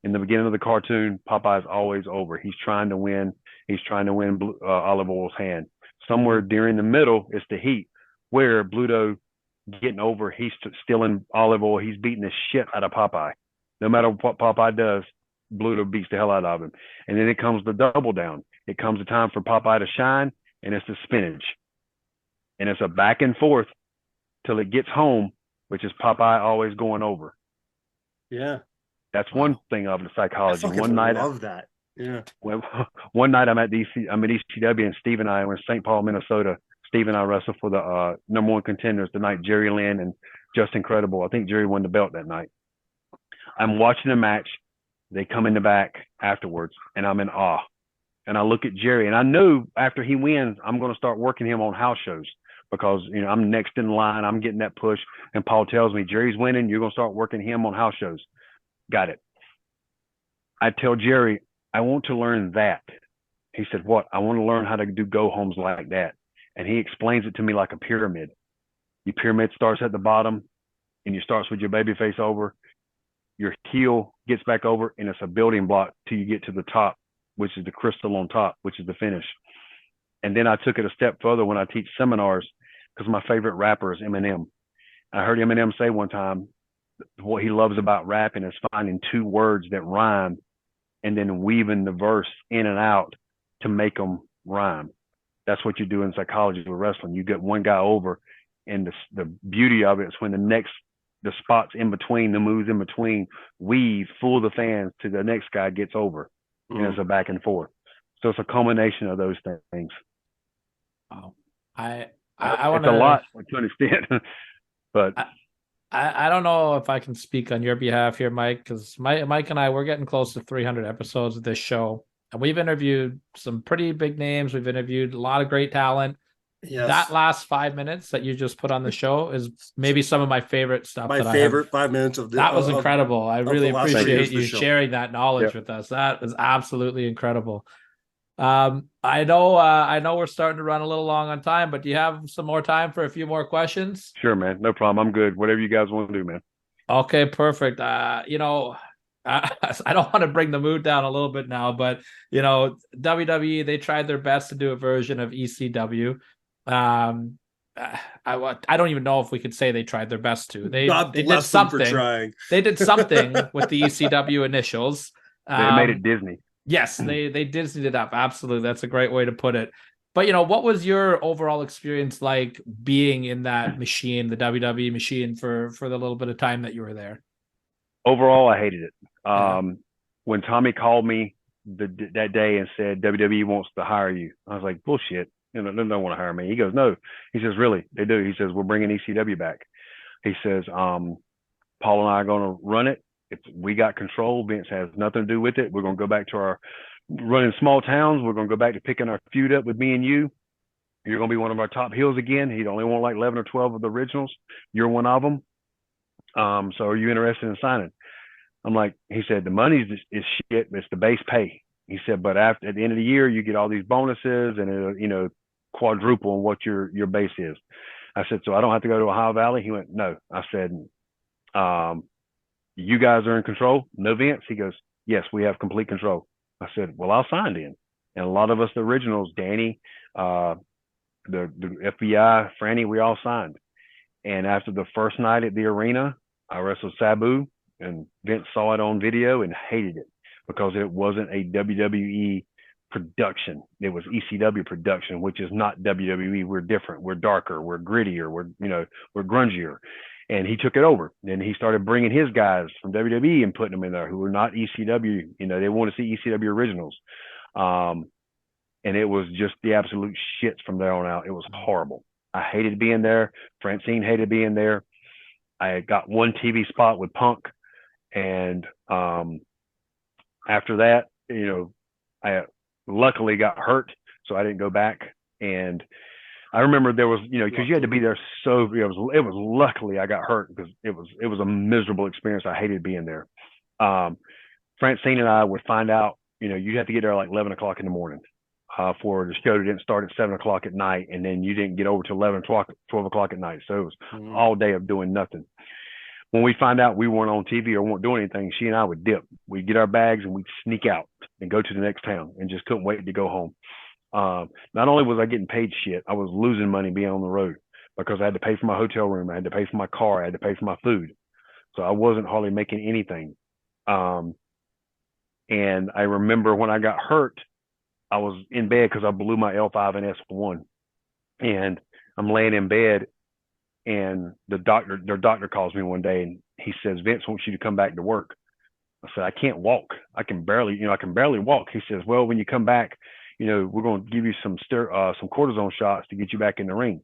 In the beginning of the cartoon, Popeye's always over. He's trying to win. He's trying to win olive oil's hand. Somewhere during the middle is the heat, where Bluto getting over. He's stealing olive oil. He's beating the shit out of Popeye. No matter what Popeye does, Bluto beats the hell out of him. And then it comes the double down. It comes the time for Popeye to shine, and it's the spinach. And it's a back and forth till it gets home, which is Popeye always going over. Yeah. That's one thing of the psychology. One night, I love that. Yeah. One night I'm at ECW, and Steve and I were in St. Paul, Minnesota. Steve and I wrestled for the number one contenders the night, Jerry Lynn and Just Incredible. I think Jerry won the belt that night. I'm watching the match. They come in the back afterwards, and I'm in awe. And I look at Jerry, and I know after he wins, I'm going to start working him on house shows because I'm next in line. I'm getting that push. And Paul tells me, Jerry's winning. You're going to start working him on house shows. Got it. I tell Jerry, I want to learn that. He said, what? I want to learn how to do go homes like that. And he explains it to me like a pyramid. Your pyramid starts at the bottom, and you starts with your baby face over. Your heel gets back over, and it's a building block till you get to the top, which is the crystal on top, which is the finish. And then I took it a step further when I teach seminars, because my favorite rapper is Eminem. I heard Eminem say one time, what he loves about rapping is finding two words that rhyme and then weaving the verse in and out to make them rhyme. That's what you do in psychology with wrestling. You get one guy over, and the beauty of it is when the spots in between, the moves in between, weave, fool the fans to the next guy gets over. And it's a back and forth. So it's a culmination of those things. Wow. I want to, a lot to an extent, but I don't know if I can speak on your behalf here, Mike, because Mike and I, we're getting close to 300 episodes of this show, and we've interviewed some pretty big names. We've interviewed a lot of great talent. Yes. That last 5 minutes that you just put on the show is maybe some of my favorite stuff. My favorite 5 minutes of that was incredible. I really appreciate you sharing that knowledge with us. That was absolutely incredible. I know we're starting to run a little long on time, but do you have some more time for a few more questions? Sure, man. No problem. I'm good. Whatever you guys want to do, man. Okay, perfect. I don't want to bring the mood down a little bit now, but WWE, they tried their best to do a version of ECW. I don't even know if we could say they tried their best to. They did something. They did something with the ECW initials. They made it Disney. Yes, they Disneyed it up. Absolutely. That's a great way to put it. But, what was your overall experience like being in that machine, the WWE machine, for the little bit of time that you were there? Overall, I hated it. When Tommy called me that day and said, WWE wants to hire you, I was like, bullshit. They don't want to hire me. He goes, no. He says, really? They do. He says, we're bringing ECW back. He says, Paul and I are going to run it. If we got control, Vince has nothing to do with it. We're going to go back to our running small towns. We're going to go back to picking our feud up with me and you. You're going to be one of our top heels again. He'd only want like 11 or 12 of the originals. You're one of them. So are you interested in signing? I'm like, he said, the money is shit. It's the base pay. He said, but at the end of the year, you get all these bonuses and it'll, quadruple on what your base is. I said, so I don't have to go to Ohio Valley? He went, no. I said, you guys are in control? No, Vince? He goes, yes, we have complete control. I said, well, I'll sign in. And a lot of us, the originals, Danny, the FBI, Franny, we all signed. And after the first night at the arena, I wrestled Sabu, and Vince saw it on video and hated it because it wasn't a WWE production. It was ECW production, which is not WWE. We're different. We're darker. We're grittier. We're grungier. And he took it over. And he started bringing his guys from WWE and putting them in there who were not ECW. They want to see ECW originals. And it was just the absolute shits from there on out. It was horrible. I hated being there. Francine hated being there. I got one TV spot with Punk. And after that, I luckily got hurt, so I didn't go back. And I remember there was, because you had to be there. So it was luckily I got hurt because it was a miserable experience. I hated being there. Francine and I would find out, you had to get there like 11 o'clock in the morning for the show didn't start at 7 o'clock at night. And then you didn't get over to 11 o'clock, 12 o'clock at night. So it was all day of doing nothing. When we find out we weren't on TV or weren't doing anything, she and I would dip. We'd get our bags and we'd sneak out and go to the next town and just couldn't wait to go home. Not only was I getting paid shit, I was losing money being on the road because I had to pay for my hotel room. I had to pay for my car. I had to pay for my food. So I wasn't hardly making anything. And I remember when I got hurt, I was in bed because I blew my L5 and S1. And I'm laying in bed and their doctor calls me one day and he says, Vince wants you to come back to work. I said, I can't walk. I can barely walk. He says, well, when you come back, we're going to give you some cortisone shots to get you back in the ring.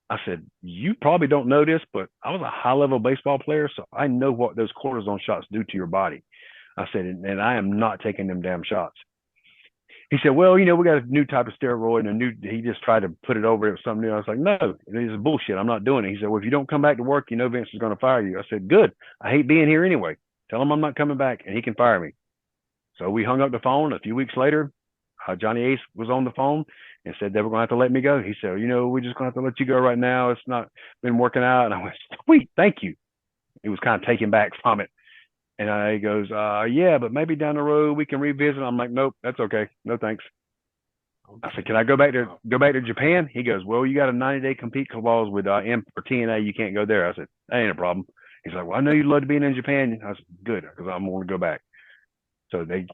I said, you probably don't know this, but I was a high-level baseball player, so I know what those cortisone shots do to your body. I said, and I am not taking them damn shots. He said, well, we got a new type of steroid and he just tried to put it over it with something new. I was like, no, this is bullshit. I'm not doing it. He said, well, if you don't come back to work, Vince is going to fire you. I said, good. I hate being here anyway. Tell him I'm not coming back and he can fire me. So we hung up the phone. A few weeks later, Johnny Ace was on the phone and said they were going to have to let me go. He said, we're just going to have to let you go right now. It's not been working out. And I went, sweet, thank you. He was kind of taken back from it. And he goes, yeah, but maybe down the road we can revisit. I'm like, nope, that's okay. No, thanks. I said, can I go back to Japan? He goes, well, you got a 90-day compete clause with M or TNA. You can't go there. I said, that ain't a problem. He's like, well, I know you'd love to be in Japan. I said, good, because I'm going to go back. So they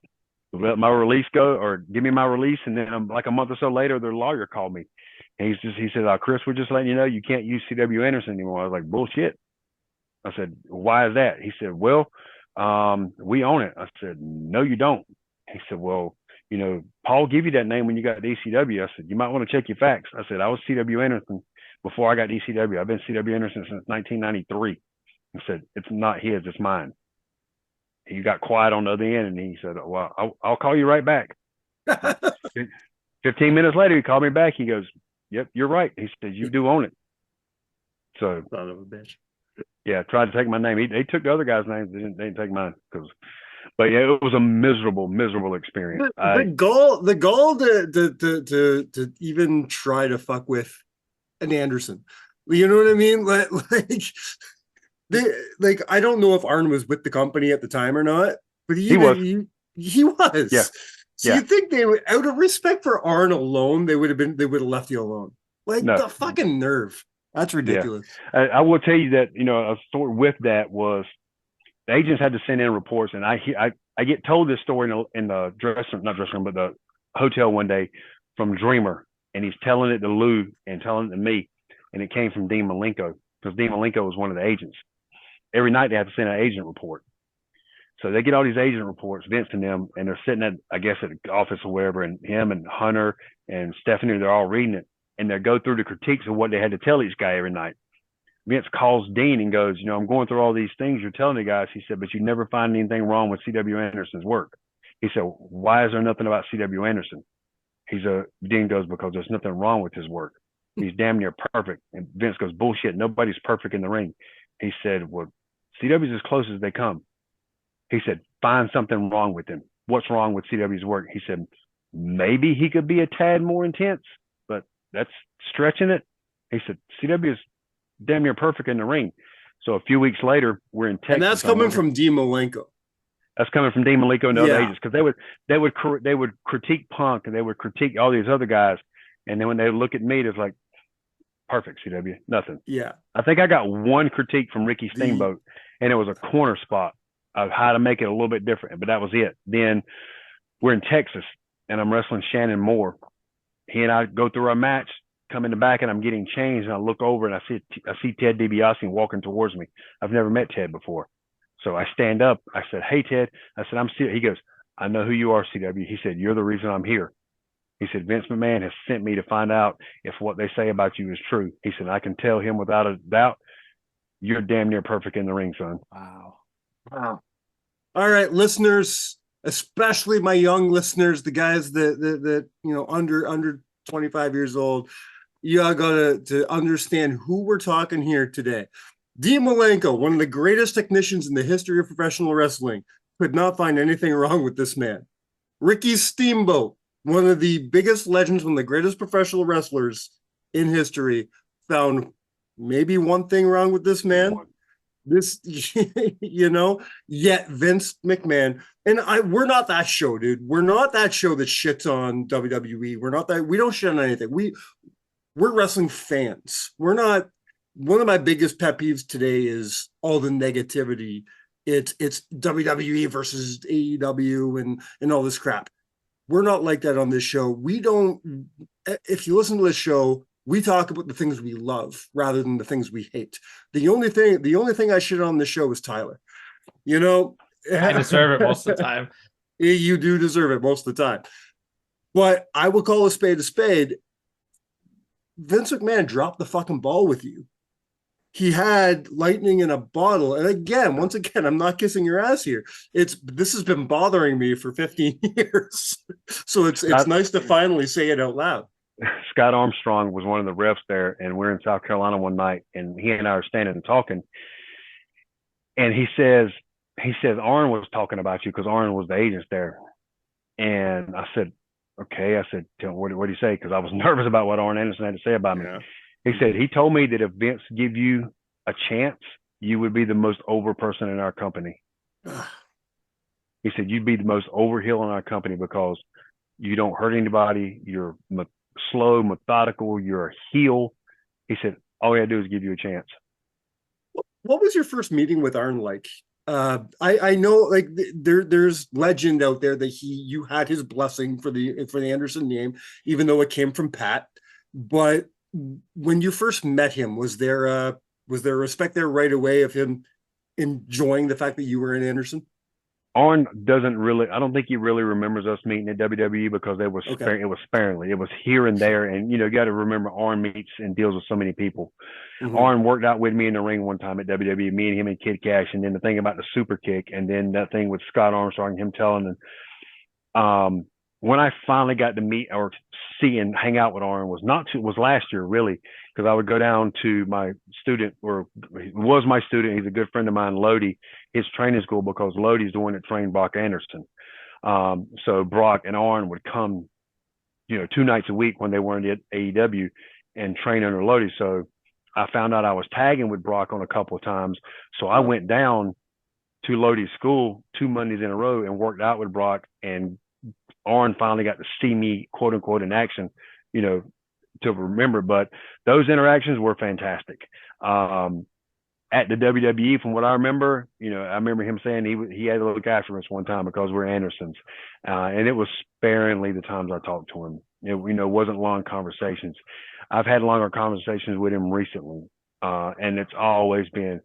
let my release go or give me my release. And then like a month or so later, their lawyer called me. And he said, Chris, we're just letting you know you can't use C.W. Anderson anymore. I was like, bullshit. I said, why is that? He said, well, we own it. I said, no, you don't. He said, well, Paul gave you that name when you got the ECW. I said, you might want to check your facts. I said, I was C.W. Anderson before I got ECW. I've been C.W. Anderson since 1993. I said, it's not his, it's mine. He got quiet on the other end and he said, well, I'll call you right back. 15 minutes later, he called me back. He goes, yep, you're right. He said, you do own it. So, son of a bitch. Yeah, tried to take my name. They took the other guy's name. They didn't take mine. But yeah, it was a miserable experience. The goal to even try to fuck with an Anderson. You know what I mean? Like I don't know if Arn was with the company at the time or not, but he was. Yeah. So you think they would, out of respect for Arn alone, they would have left you alone? Like the fucking nerve. That's ridiculous. Yeah. I will tell you that, a story with that was the agents had to send in reports, and I get told this story in the not dressing room, but the hotel one day from Dreamer, and he's telling it to Lou and telling it to me, and it came from Dean Malenko because Dean Malenko was one of the agents. Every night they have to send an agent report. So they get all these agent reports, Vince and them, and they're sitting at the office or wherever, and him and Hunter and Stephanie, they're all reading it. And they go through the critiques of what they had to tell each guy every night. Vince calls Dean and goes, I'm going through all these things you're telling the guys. He said, but you never find anything wrong with C.W. Anderson's work. He said, why is there nothing about C.W. Anderson? Dean goes, because there's nothing wrong with his work. He's damn near perfect. And Vince goes, bullshit. Nobody's perfect in the ring. He said, well, C.W.'s as close as they come. He said, find something wrong with him. What's wrong with C.W.'s work? He said, maybe he could be a tad more intense, but that's stretching it. He said, CW is damn near perfect in the ring. So a few weeks later, we're in Texas. And that's coming from Dean Malenko. That's coming from Dean Malenko and the other agents, because they would critique Punk and they would critique all these other guys. And then when they look at me, it's like, perfect, CW. Nothing. Yeah. I think I got one critique from Ricky Steamboat, and it was a corner spot of how to make it a little bit different, but that was it. Then we're in Texas, and I'm wrestling Shannon Moore. He and I go through our match, come in the back, and I'm getting changed, and I look over, and I see Ted DiBiase walking towards me. I've never met Ted before. So I stand up. I said, "Hey, Ted." I said, "I'm CW." He goes, "I know who you are, CW." He said, "You're the reason I'm here." He said, "Vince McMahon has sent me to find out if what they say about you is true." He said, "I can tell him without a doubt, you're damn near perfect in the ring, son." Wow. Wow. All right, listeners, especially my young listeners, the guys that under 25 years old, you all got to understand who we're talking here today. Dean Malenko, one of the greatest technicians in the history of professional wrestling, could not find anything wrong with this man. Ricky Steamboat, one of the biggest legends, one of the greatest professional wrestlers in history, found maybe one thing wrong with this man. This, yet Vince McMahon, and we're not that show, dude. We're not that show that shits on WWE. We don't shit on anything. We're wrestling fans. We're not. One of my biggest pet peeves today is all the negativity. It's WWE versus AEW and all this crap. We're not like that on this show. We don't. If you listen to this show, we talk about the things we love rather than the things we hate. The only thing I shit on this show is Tyler. I deserve it most of the time. You do deserve it most of the time. But I will call a spade a spade. Vince McMahon dropped the fucking ball with you. He had lightning in a bottle. And once again, I'm not kissing your ass here. This has been bothering me for 15 years. So it's nice to finally say it out loud. Scott Armstrong was one of the refs there, and we're in South Carolina one night, and he and I are standing and talking. And he says, Arn was talking about you because Arn was the agent there. And I said, okay. I said, what did he say? Because I was nervous about what Arn Anderson had to say about me. He said, he told me that if Vince give you a chance, you would be the most over person in our company. He said, you'd be the most over heel in our company because you don't hurt anybody. You're slow, methodical. You're a heel. He said, all we had to do is give you a chance. What was your first meeting with Arn like? I know, like there's legend out there that you had his blessing for the Anderson name, even though it came from Pat. But when you first met him, was there respect there right away of him enjoying the fact that you were in Anderson? Arn doesn't really, I don't think he really remembers us meeting at WWE because it was sparingly. It was here and there. And, you got to remember Arn meets and deals with so many people. Mm-hmm. Arn worked out with me in the ring one time at WWE, me and him and Kid Cash. And then the thing about the super kick. And then that thing with Scott Armstrong, him telling. And when I finally got to meet or see and hang out with Arn was last year, really, because I would go down to my student, or he was my student. He's a good friend of mine, Lodi, his training school, because Lodi's the one that trained Brock Anderson. So Brock and Arn would come, 2 nights a week when they weren't at AEW and train under Lodi. So I found out I was tagging with Brock on a couple of times. So I went down to Lodi's school 2 Mondays in a row and worked out with Brock, and Arn finally got to see me, quote unquote, in action, to remember. But those interactions were fantastic. At the WWE, from what I remember, I remember him saying he had to look after us one time because we're Andersons. And it was sparingly the times I talked to him. It wasn't long conversations. I've had longer conversations with him recently. And it's always been,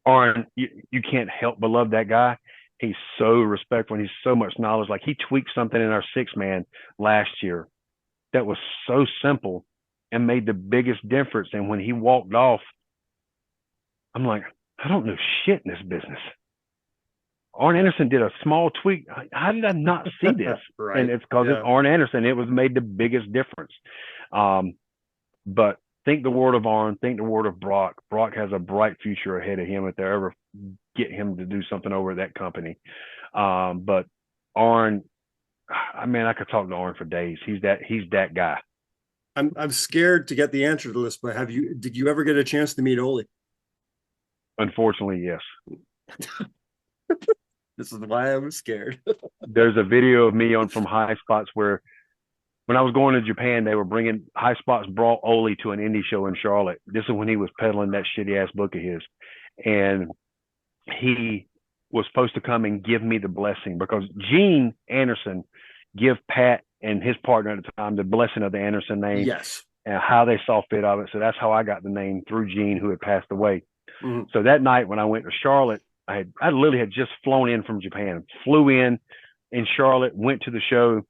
Arn, you can't help but love that guy. He's so respectful and he's so much knowledge. Like, he tweaked something in our 6-man last year that was so simple and made the biggest difference. And when he walked off, I'm like, I don't know shit in this business. Arn Anderson did a small tweak. How did I not see this? Right. And it's because it's Arn Anderson. It was made the biggest difference. But think the word of Arn, think the word of Brock. Brock has a bright future ahead of him if they ever get him to do something over at that company. But Arn, I could talk to Arn for days. He's that guy. I'm scared to get the answer to this, but did you ever get a chance to meet Ole? Unfortunately, yes. This is why I was scared. There's a video of me from High Spots where when I was going to Japan, they were bringing High Spots brought Ole to an indie show in Charlotte. This is when he was peddling that shitty ass book of his, and he was supposed to come and give me the blessing because Gene Anderson give Pat and his partner at the time the blessing of the Anderson name. Yes. And how they saw fit of it. So that's how I got the name through Gene, who had passed away. Mm-hmm. So that night when I went to Charlotte, I literally had just flown in from Japan, flew in Charlotte, went to the show,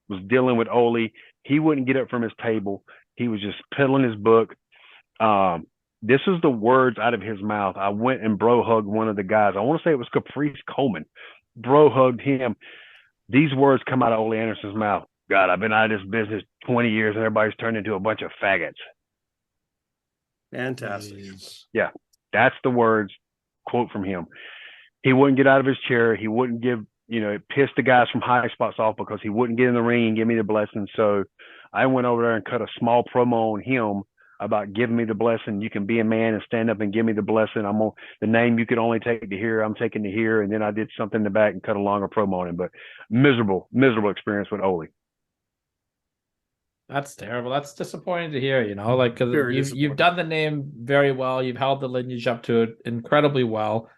was dealing with Ole. He wouldn't get up from his table. He was just peddling his book. This is the words out of his mouth. I went and bro hugged one of the guys. I want to say it was Caprice Coleman. Bro hugged him. These words come out of Ole Anderson's mouth. God, I've been out of this business 20 years and everybody's turned into a bunch of faggots. Fantastic. Jeez. Yeah, that's the words, quote from him. He wouldn't get out of his chair. He wouldn't give, it pissed the guys from High Spots off because he wouldn't get in the ring and give me the blessing. So I went over there and cut a small promo on him about giving me the blessing. You can be a man and stand up and give me the blessing. I'm on the name you could only take to here. I'm taking to here. And then I did something in the back and cut a longer promo on him. But miserable experience with Ole. That's terrible. That's disappointing to hear, like, because Very you've done the name very well. You've held the lineage up to it incredibly well.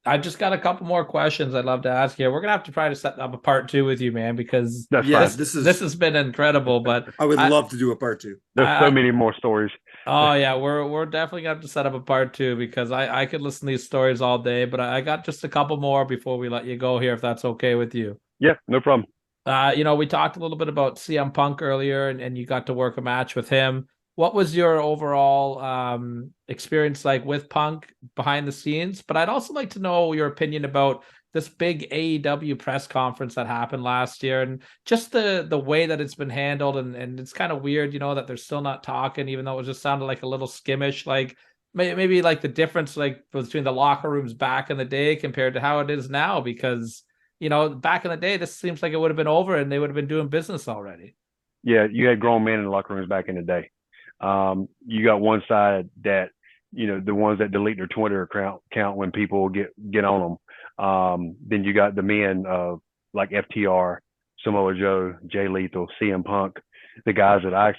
I just got a couple more questions I'd love to ask you. We're gonna have to try to set up a part 2 with you, man, because this has been incredible. But I would love to do a part 2. There's so many more stories. Oh yeah, we're definitely gonna have to set up a part 2 because I could listen to these stories all day. But I got just a couple more before we let you go here, if that's okay with you. Yeah, no problem. We talked a little bit about CM Punk earlier, and you got to work a match with him. What was your overall experience like with Punk behind the scenes? But I'd also like to know your opinion about this big AEW press conference that happened last year and just the way that it's been handled. And it's kind of weird, that they're still not talking, even though it just sounded like a little skimmish, like maybe like the difference like between the locker rooms back in the day compared to how it is now, because back in the day, this seems like it would have been over and they would have been doing business already. Yeah, you had grown men in the locker rooms back in the day. You got one side that, the ones that delete their Twitter account when people get on them. Then you got the men of like FTR, Samoa Joe, Jay Lethal, CM Punk, the guys that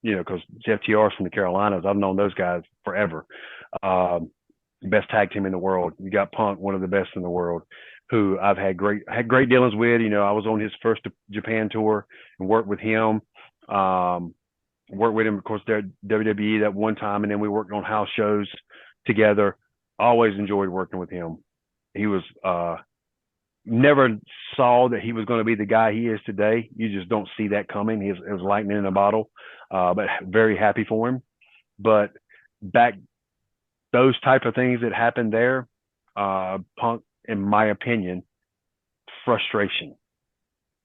because FTR's from the Carolinas. I've known those guys forever. Best tag team in the world. You got Punk, one of the best in the world, who I've had great dealings with. I was on his first Japan tour and worked with him. Worked with him, of course, there at WWE that one time, and then we worked on house shows together. Always enjoyed working with him. He was never saw that he was going to be the guy he is today. You just don't see that coming. It was lightning in a bottle, but very happy for him. But back those type of things that happened there, Punk, in my opinion, frustration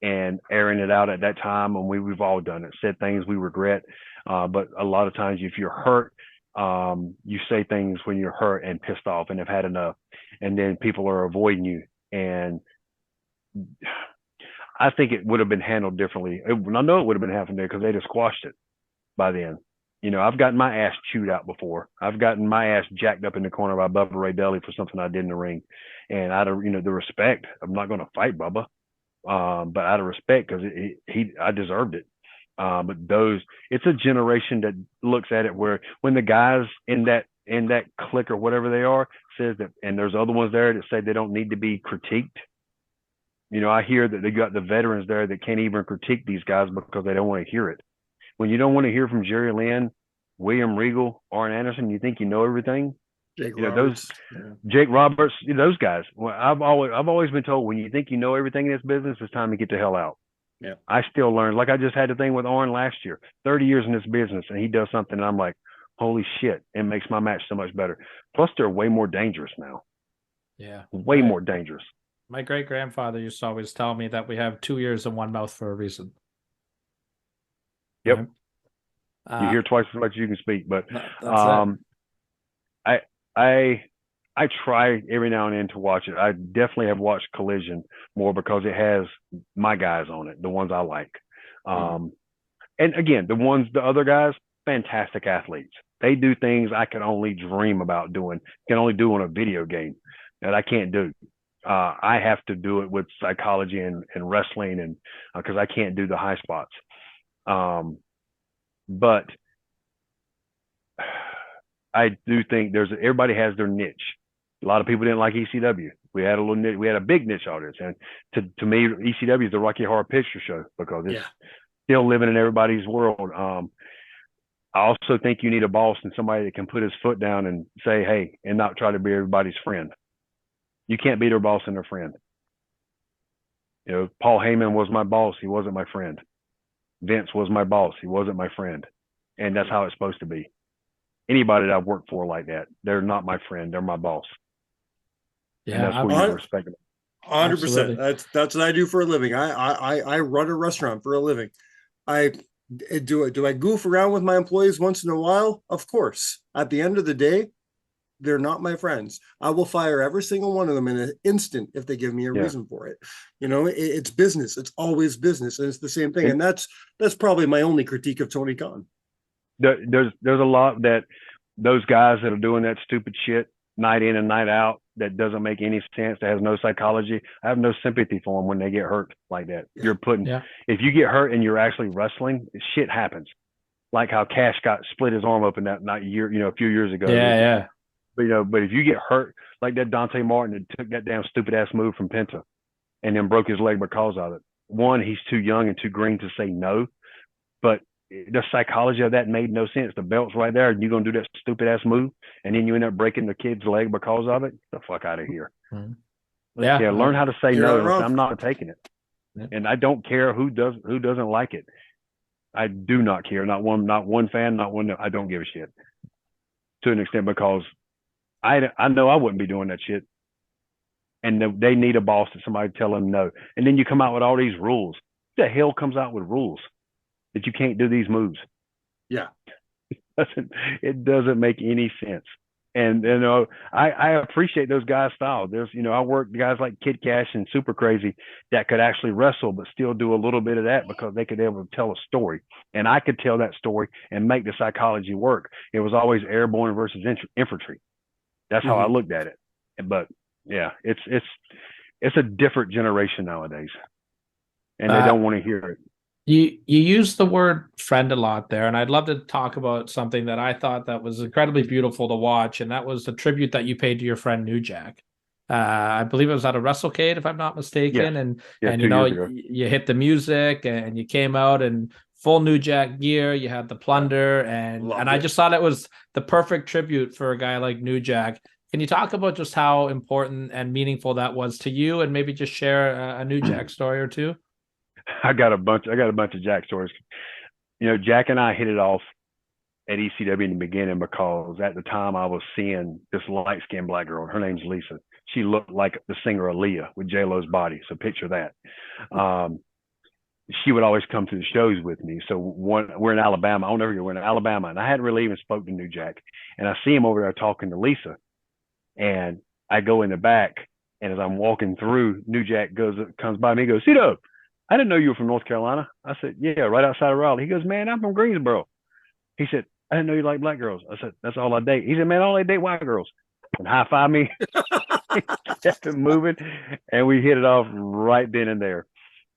and airing it out at that time. And we've all done it, said things we regret. But a lot of times if you're hurt, you say things when you're hurt and pissed off and have had enough, and then people are avoiding you. And I think it would have been handled differently. I know it would have been happening there because they'd have squashed it by then. I've gotten my ass chewed out before. I've gotten my ass jacked up in the corner by Bubba Ray Dudley for something I did in the ring. And out of, the respect, I'm not going to fight Bubba. But out of respect, because I deserved it. But it's a generation that looks at it where when the guys in that clique or whatever they are says that, and there's other ones there that say they don't need to be critiqued. I hear that they got the veterans there that can't even critique these guys because they don't want to hear it. When you don't want to hear from Jerry Lynn, William Regal, Arn Anderson, you think you know everything. Jake Roberts. Jake Roberts, those guys. Well, I've always been told when you think you know everything in this business, it's time to get the hell out. Yeah. I still learn. Like I just had the thing with Arn last year, 30 years in this business, and he does something, and I'm like, holy shit! It makes my match so much better. Plus, they're way more dangerous now. Yeah, way more dangerous. My great grandfather used to always tell me that we have 2 ears and one mouth for a reason. Yep. You hear twice as much as you can speak, but I try every now and then to watch it. I definitely have watched Collision more because it has my guys on it, the ones I like. And again, the other guys, fantastic athletes. They do things I can only dream about doing, can only do on a video game that I can't do. I have to do it with psychology and wrestling, and because I can't do the high spots. But I do think everybody has their niche. A lot of people didn't like ECW. We had a big niche audience, and to me, ECW is the Rocky Horror Picture Show because it's still living in everybody's world. I also think you need a boss and somebody that can put his foot down and say, hey, and not try to be everybody's friend. You can't be their boss and their friend. Paul Heyman was my boss. He wasn't my friend. Vince was my boss. He wasn't my friend. And that's how it's supposed to be. Anybody that I've worked for like that, they're not my friend. They're my boss. Yeah, and that's where you respect them. 100%. That's what I do for a living. I run a restaurant for a living. I do I goof around with my employees once in a while? Of course. At the end of the day, they're not my friends. I will fire every single one of them in an instant if they give me a reason for it. It's business. It's always business, and it's the same thing. And that's probably my only critique of Tony Khan. There's a lot that those guys that are doing that stupid shit night in and night out that doesn't make any sense, that has no psychology. I have no sympathy for them when they get hurt like that. If you get hurt and you're actually wrestling, shit happens. Like how Cash got split his arm open that night a few years ago. Yeah. But if you get hurt like that, Dante Martin that took that damn stupid ass move from Penta and then broke his leg because of it. One, he's too young and too green to say no. But the psychology of that made no sense. The belt's right there, and you're gonna do that stupid ass move, and then you end up breaking the kid's leg because of it. Get the fuck out of here. Mm-hmm. Yeah. Learn how to say no. I'm not taking it, and I don't care who doesn't like it. I do not care. Not one fan. Not one. I don't give a shit to an extent because I know I wouldn't be doing that shit, and they need a boss that somebody tell them no, and then you come out with all these rules. Who the hell comes out with rules that you can't do these moves? Yeah. It doesn't make any sense. And I appreciate those guys' style. There's I worked guys like Kid Cash and Super Crazy that could actually wrestle but still do a little bit of that because they could be able to tell a story. And I could tell that story and make the psychology work. It was always airborne versus infantry. That's how I looked at it. But yeah, it's a different generation nowadays. And they don't want to hear it. You use the word friend a lot there, and I'd love to talk about something that I thought that was incredibly beautiful to watch, and that was the tribute that you paid to your friend New Jack. I believe it was at a WrestleCade, if I'm not mistaken. Yes. And you hit the music and you came out in full New Jack gear. You had the plunder, and I just thought it was the perfect tribute for a guy like New Jack. Can you talk about just how important and meaningful that was to you, and maybe just share a New Jack story or two? I got a bunch of Jack stories. Jack and I hit it off at ECW in the beginning because at the time I was seeing this light-skinned black girl. Her name's Lisa. She looked like the singer Aaliyah with J-Lo's body. So picture that. She would always come to the shows with me. So we're in Alabama. I'll never forget, we're in Alabama, and I hadn't really even spoken to New Jack. And I see him over there talking to Lisa. And I go in the back, and as I'm walking through, New Jack comes by me and goes, "Cito, I didn't know you were from North Carolina." I said, "Yeah, right outside of Raleigh." He goes, "Man, I'm from Greensboro." He said, "I didn't know you like black girls." I said, "That's all I date." He said, "Man, I only date white girls." And high-five me. Kept it moving, and we hit it off right then and there.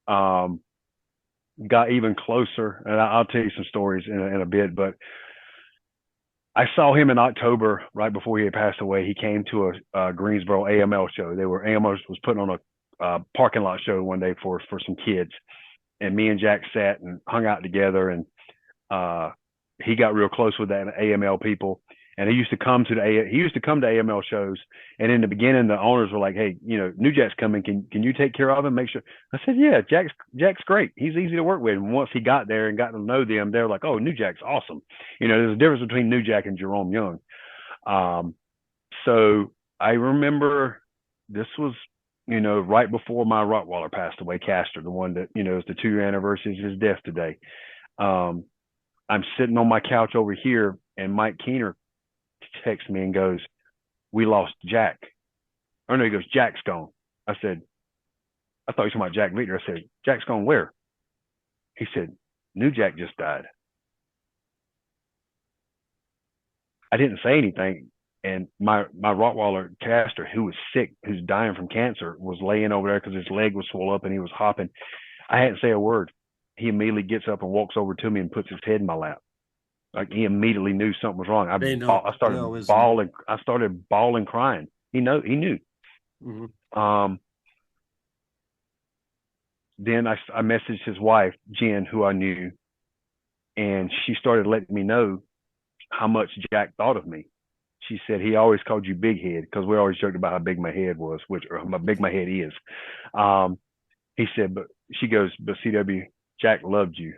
Got even closer, and I'll tell you some stories in a bit, but I saw him in October, right before he had passed away. He came to a Greensboro AML show. AML was putting on a parking lot show one day for some kids, and me and Jack sat and hung out together, and he got real close with that AML people. And he used to come to AML shows, and in the beginning the owners were like, "Hey, New Jack's coming, can you take care of him, make sure?" I said, "Yeah, Jack's great, he's easy to work with." And once he got there and got to know them, they're like, "Oh, New Jack's awesome." There's a difference between New Jack and Jerome Young. So I remember this was right before my Rottweiler passed away, Castor, the one that is the 2-year anniversary of his death today. I'm sitting on my couch over here, and Mike Keener texts me and goes, "We lost Jack." Or no, he goes, "Jack's gone." I said, "I thought you were talking about Jack Victor." I said, "Jack's gone where?" He said, "New Jack just died." I didn't say anything. And my Rottweiler Castor, who was sick, who's dying from cancer, was laying over there because his leg was swollen up and he was hopping. I hadn't said a word. he immediately gets up and walks over to me and puts his head in my lap. Like he immediately knew something was wrong. They know. I started No, bawling. I started bawling, crying. He knew. Mhm. Then I messaged his wife, Jen, who I knew, and she started letting me know how much Jack thought of me. She said he always called you Big Head because we always joked about how big my head was, or how big my head is. He said, but she goes, but CW, Jack loved you.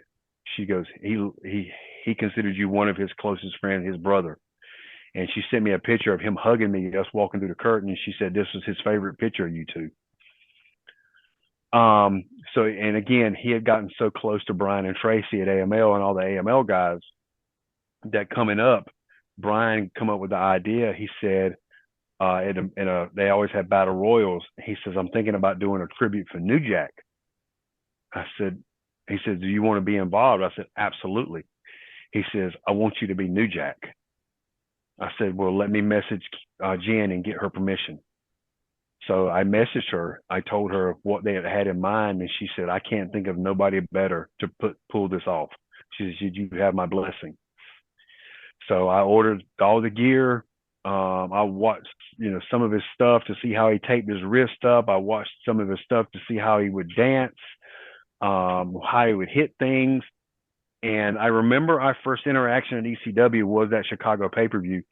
She goes, he considered you one of his closest friends, his brother. And she sent me a picture of him hugging me, us walking through the curtain. And she said this was his favorite picture of you two. So, and again, he had gotten so close to Brian and Tracy at AML and all the AML guys that coming up, Brian come up with the idea. He said, they always had battle royals. He says, I'm thinking about doing a tribute for New Jack. He said, do you want to be involved? I said, absolutely. He says, I want you to be New Jack. I said, well, let me message Jen and get her permission. So I messaged her. I told her what they had in mind, and she said, I can't think of nobody better to pull this off. She said, you have my blessing. So I ordered all the gear. I watched, some of his stuff to see how he taped his wrist up. I watched some of his stuff to see how he would dance, how he would hit things. And I remember our first interaction at ECW was that Chicago pay-per-view,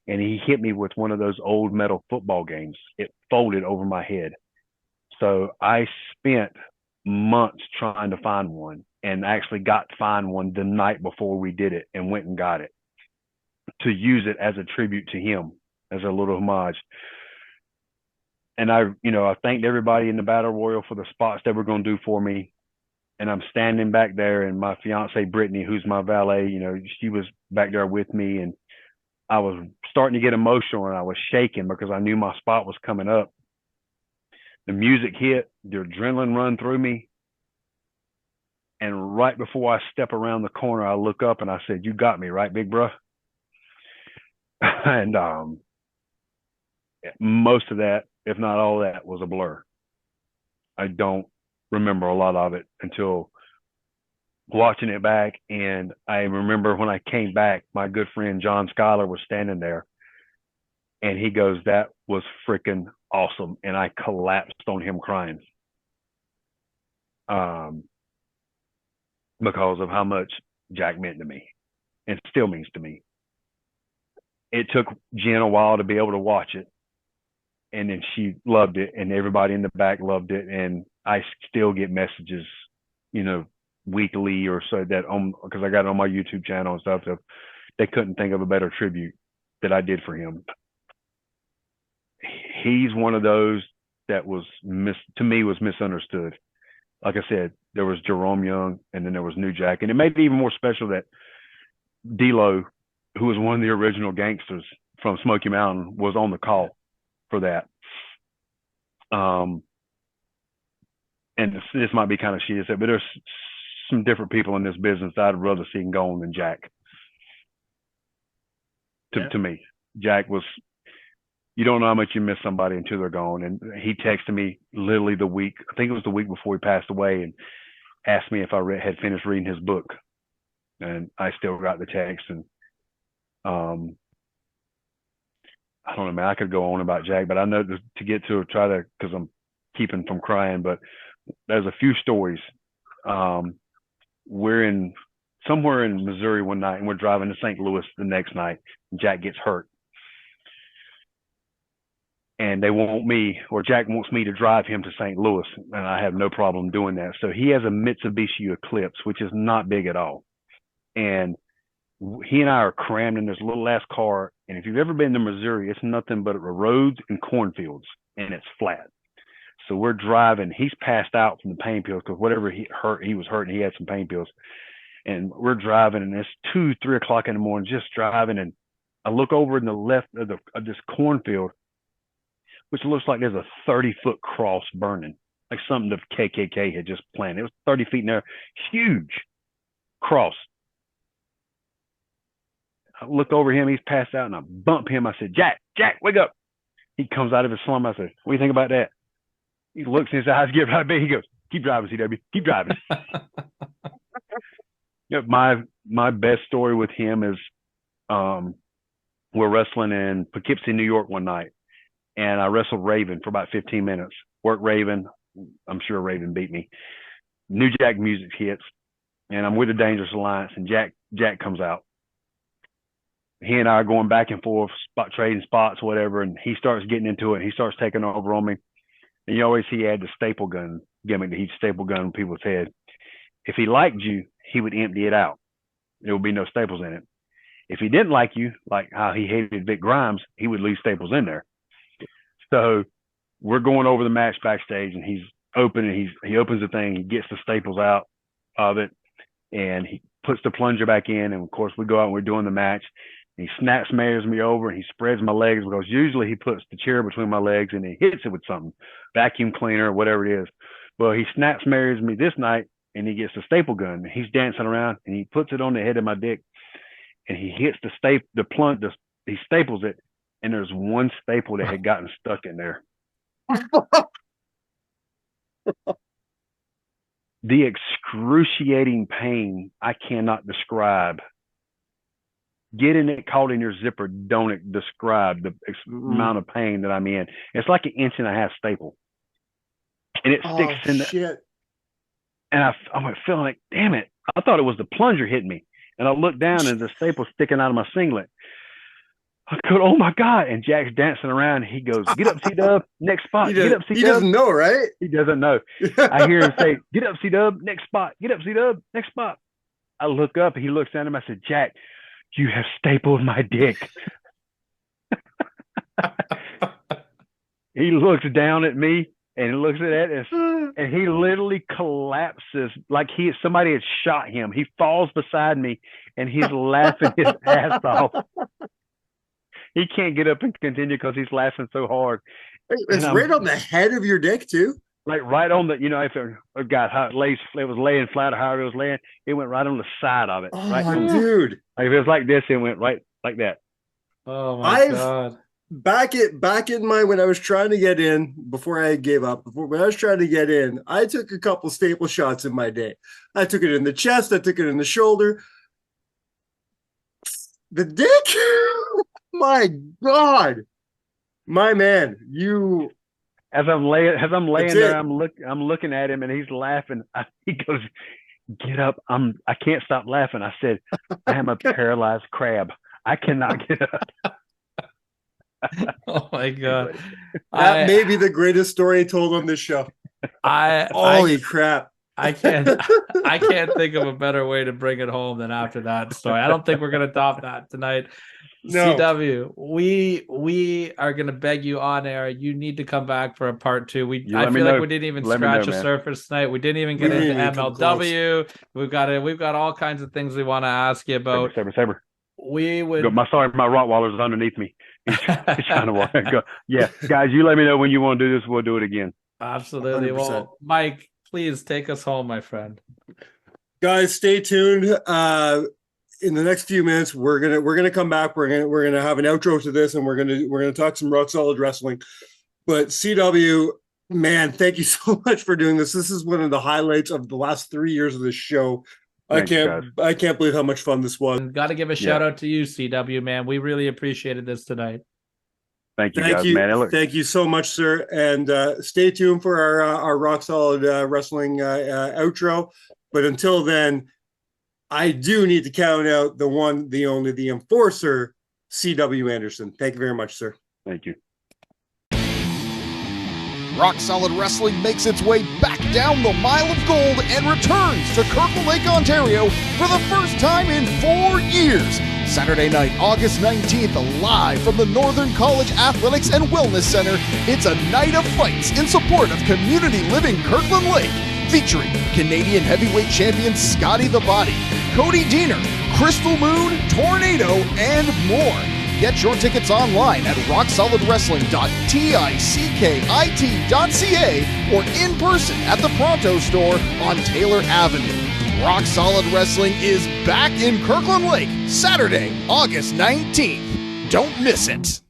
and he hit me with one of those old metal football games. It folded over my head. So I spent months trying to find one, and actually got to find one the night before we did it, and went and got it to use it as a tribute to him, as a little homage. And I thanked everybody in the Battle Royal for the spots they were going to do for me. And I'm standing back there, and my fiance, Brittany, who's my valet, she was back there with me, and I was starting to get emotional, and I was shaking because I knew my spot was coming up. The music hit, the adrenaline run through me. And right before I step around the corner, I look up and I said, you got me, right, big bro? And most of that, if not all that, was a blur. I don't remember a lot of it until watching it back. And I remember when I came back, my good friend John Schuyler was standing there, and he goes, that was freaking awesome. And I collapsed on him crying, because of how much Jack meant to me and still means to me. It took Jen a while to be able to watch it, and then she loved it, and everybody in the back loved it. And I still get messages, weekly or so, that because I got it on my YouTube channel and stuff. So they couldn't think of a better tribute that I did for him. He's one of those that was misunderstood. Like I said, there was Jerome Young, and then there was New Jack, and it made it even more special that D-Lo, who was one of the original gangsters from Smoky Mountain, was on the call for that. And this might be kind of shit, but there's some different people in this business that I'd rather see gone than Jack. To me, Jack was, you don't know how much you miss somebody until they're gone. And he texted me literally I think it was the week before he passed away, and asked me if I had finished reading his book. And I still got the text. And I don't know, man, I could go on about Jack, but I know to get to because I'm keeping from crying, but there's a few stories. We're somewhere in Missouri one night, and we're driving to St. Louis the next night, and Jack gets hurt. And Jack wants me to drive him to St. Louis, and I have no problem doing that. So he has a Mitsubishi Eclipse, which is not big at all. And he and I are crammed in this little ass car. And if you've ever been to Missouri, it's nothing but roads and cornfields, and it's flat. So we're driving. He's passed out from the pain pills because whatever he was hurt, and he had some pain pills. And we're driving, and it's 2-3 o'clock in the morning, just driving. And I look over in the left of this cornfield, which looks like there's a 30-foot cross burning, like something the KKK had just planted. It was 30 feet in there, huge cross. I look over him, he's passed out, and I bump him. I said, Jack, wake up. He comes out of his slumber. I said, what do you think about that? He looks in his eyes, get right big. He goes, keep driving, CW, keep driving. My best story with him is we're wrestling in Poughkeepsie, New York one night, and I wrestled Raven for about 15 minutes. Worked Raven. I'm sure Raven beat me. New Jack music hits, and I'm with the Dangerous Alliance, and Jack comes out. He and I are going back and forth, trading spots, whatever, and he starts getting into it. He starts taking over on me. And you always see he had the staple gun gimmick that he'd staple gun people's head. If he liked you, he would empty it out. There would be no staples in it. If he didn't like you, like how he hated Vic Grimes, he would leave staples in there. So we're going over the match backstage, and he's opening. He opens the thing. He gets the staples out of it, and he puts the plunger back in. And of course, we go out and we're doing the match. And he snap smears me over, and he spreads my legs, because usually he puts the chair between my legs and he hits it with something, vacuum cleaner, whatever it is. Well, he snap smears me this night, and he gets the staple gun. He's dancing around, and he puts it on the head of my dick, and he hits he staples it, and there's one staple that had gotten stuck in there. The excruciating pain I cannot describe. Getting it caught in your zipper don't describe the amount of pain that I'm in. It's like an 1.5 inch staple, and it sticks in shit. And I'm feeling like, damn it! I thought it was the plunger hitting me, and I look down and the staple's sticking out of my singlet. I go, oh my God! And Jack's dancing around. He goes, "Get up, C-Dub, next spot. Get up, C-Dub." He doesn't know, right? He doesn't know. I hear him say, "Get up, C-Dub, next spot. Get up, C-Dub, next spot." I look up, and he looks down at him. I said, "Jack, you have stapled my dick." He looks down at me and looks at it, and he literally collapses like somebody had shot him. He falls beside me, and he's laughing his ass off. He can't get up and continue because he's laughing so hard. It's right on the head of your dick, too. Like right on the, if a guy it was laying flat or however it was laying, it went right on the side of it. Oh, right dude. Like if it was like this, it went right like that. Oh my God. Back in when I was trying to get in, before I gave up, when I was trying to get in, I took a couple staple shots in my day. I took it in the chest, I took it in the shoulder. The dick? My God. My man, you As I'm laying there, I'm looking at him, and he's laughing. He goes, "Get up." I can't stop laughing. I said, "I am a paralyzed crab. I cannot get up." Oh my God. That may be the greatest story told on this show. Holy crap. I can't think of a better way to bring it home than after that story. I don't think we're gonna top that tonight. No. CW, we are gonna beg you on air. You need to come back for a part 2. I feel like we didn't even scratch the surface tonight. We didn't even get into MLW. We've got all kinds of things we want to ask you about. Saber. We would. My Rottweiler's underneath me. He's trying to walk. Go. Yeah, guys, you let me know when you want to do this. We'll do it again. Absolutely. 100%. Well, Mike, please take us home, my friend. Guys, stay tuned. In the next few minutes, we're gonna come back. We're gonna have an outro to this, and we're gonna talk some Rock Solid Wrestling. But CW, man, thank you so much for doing this. This is one of the highlights of the last 3 years of this show. I can't believe how much fun this was. Got to give a shout out to you, CW, man. We really appreciated this tonight. Thank you, guys, man. Thank you so much, sir. And stay tuned for our Rock Solid Wrestling outro. But until then, I do need to count out the one, the only, the enforcer, CW Anderson. Thank you very much, sir. Thank you. Rock Solid Wrestling makes its way back down the Mile of Gold and returns to Kirkland Lake, Ontario for the first time in 4 years. Saturday night, August 19th, live from the Northern College Athletics and Wellness Center, it's a night of fights in support of community living Kirkland Lake, featuring Canadian heavyweight champion Scotty the Body, Cody Diener, Crystal Moon, Tornado, and more. Get your tickets online at rocksolidwrestling.tickit.ca or in person at the Pronto store on Taylor Avenue. Rock Solid Wrestling is back in Kirkland Lake, Saturday, August 19th. Don't miss it.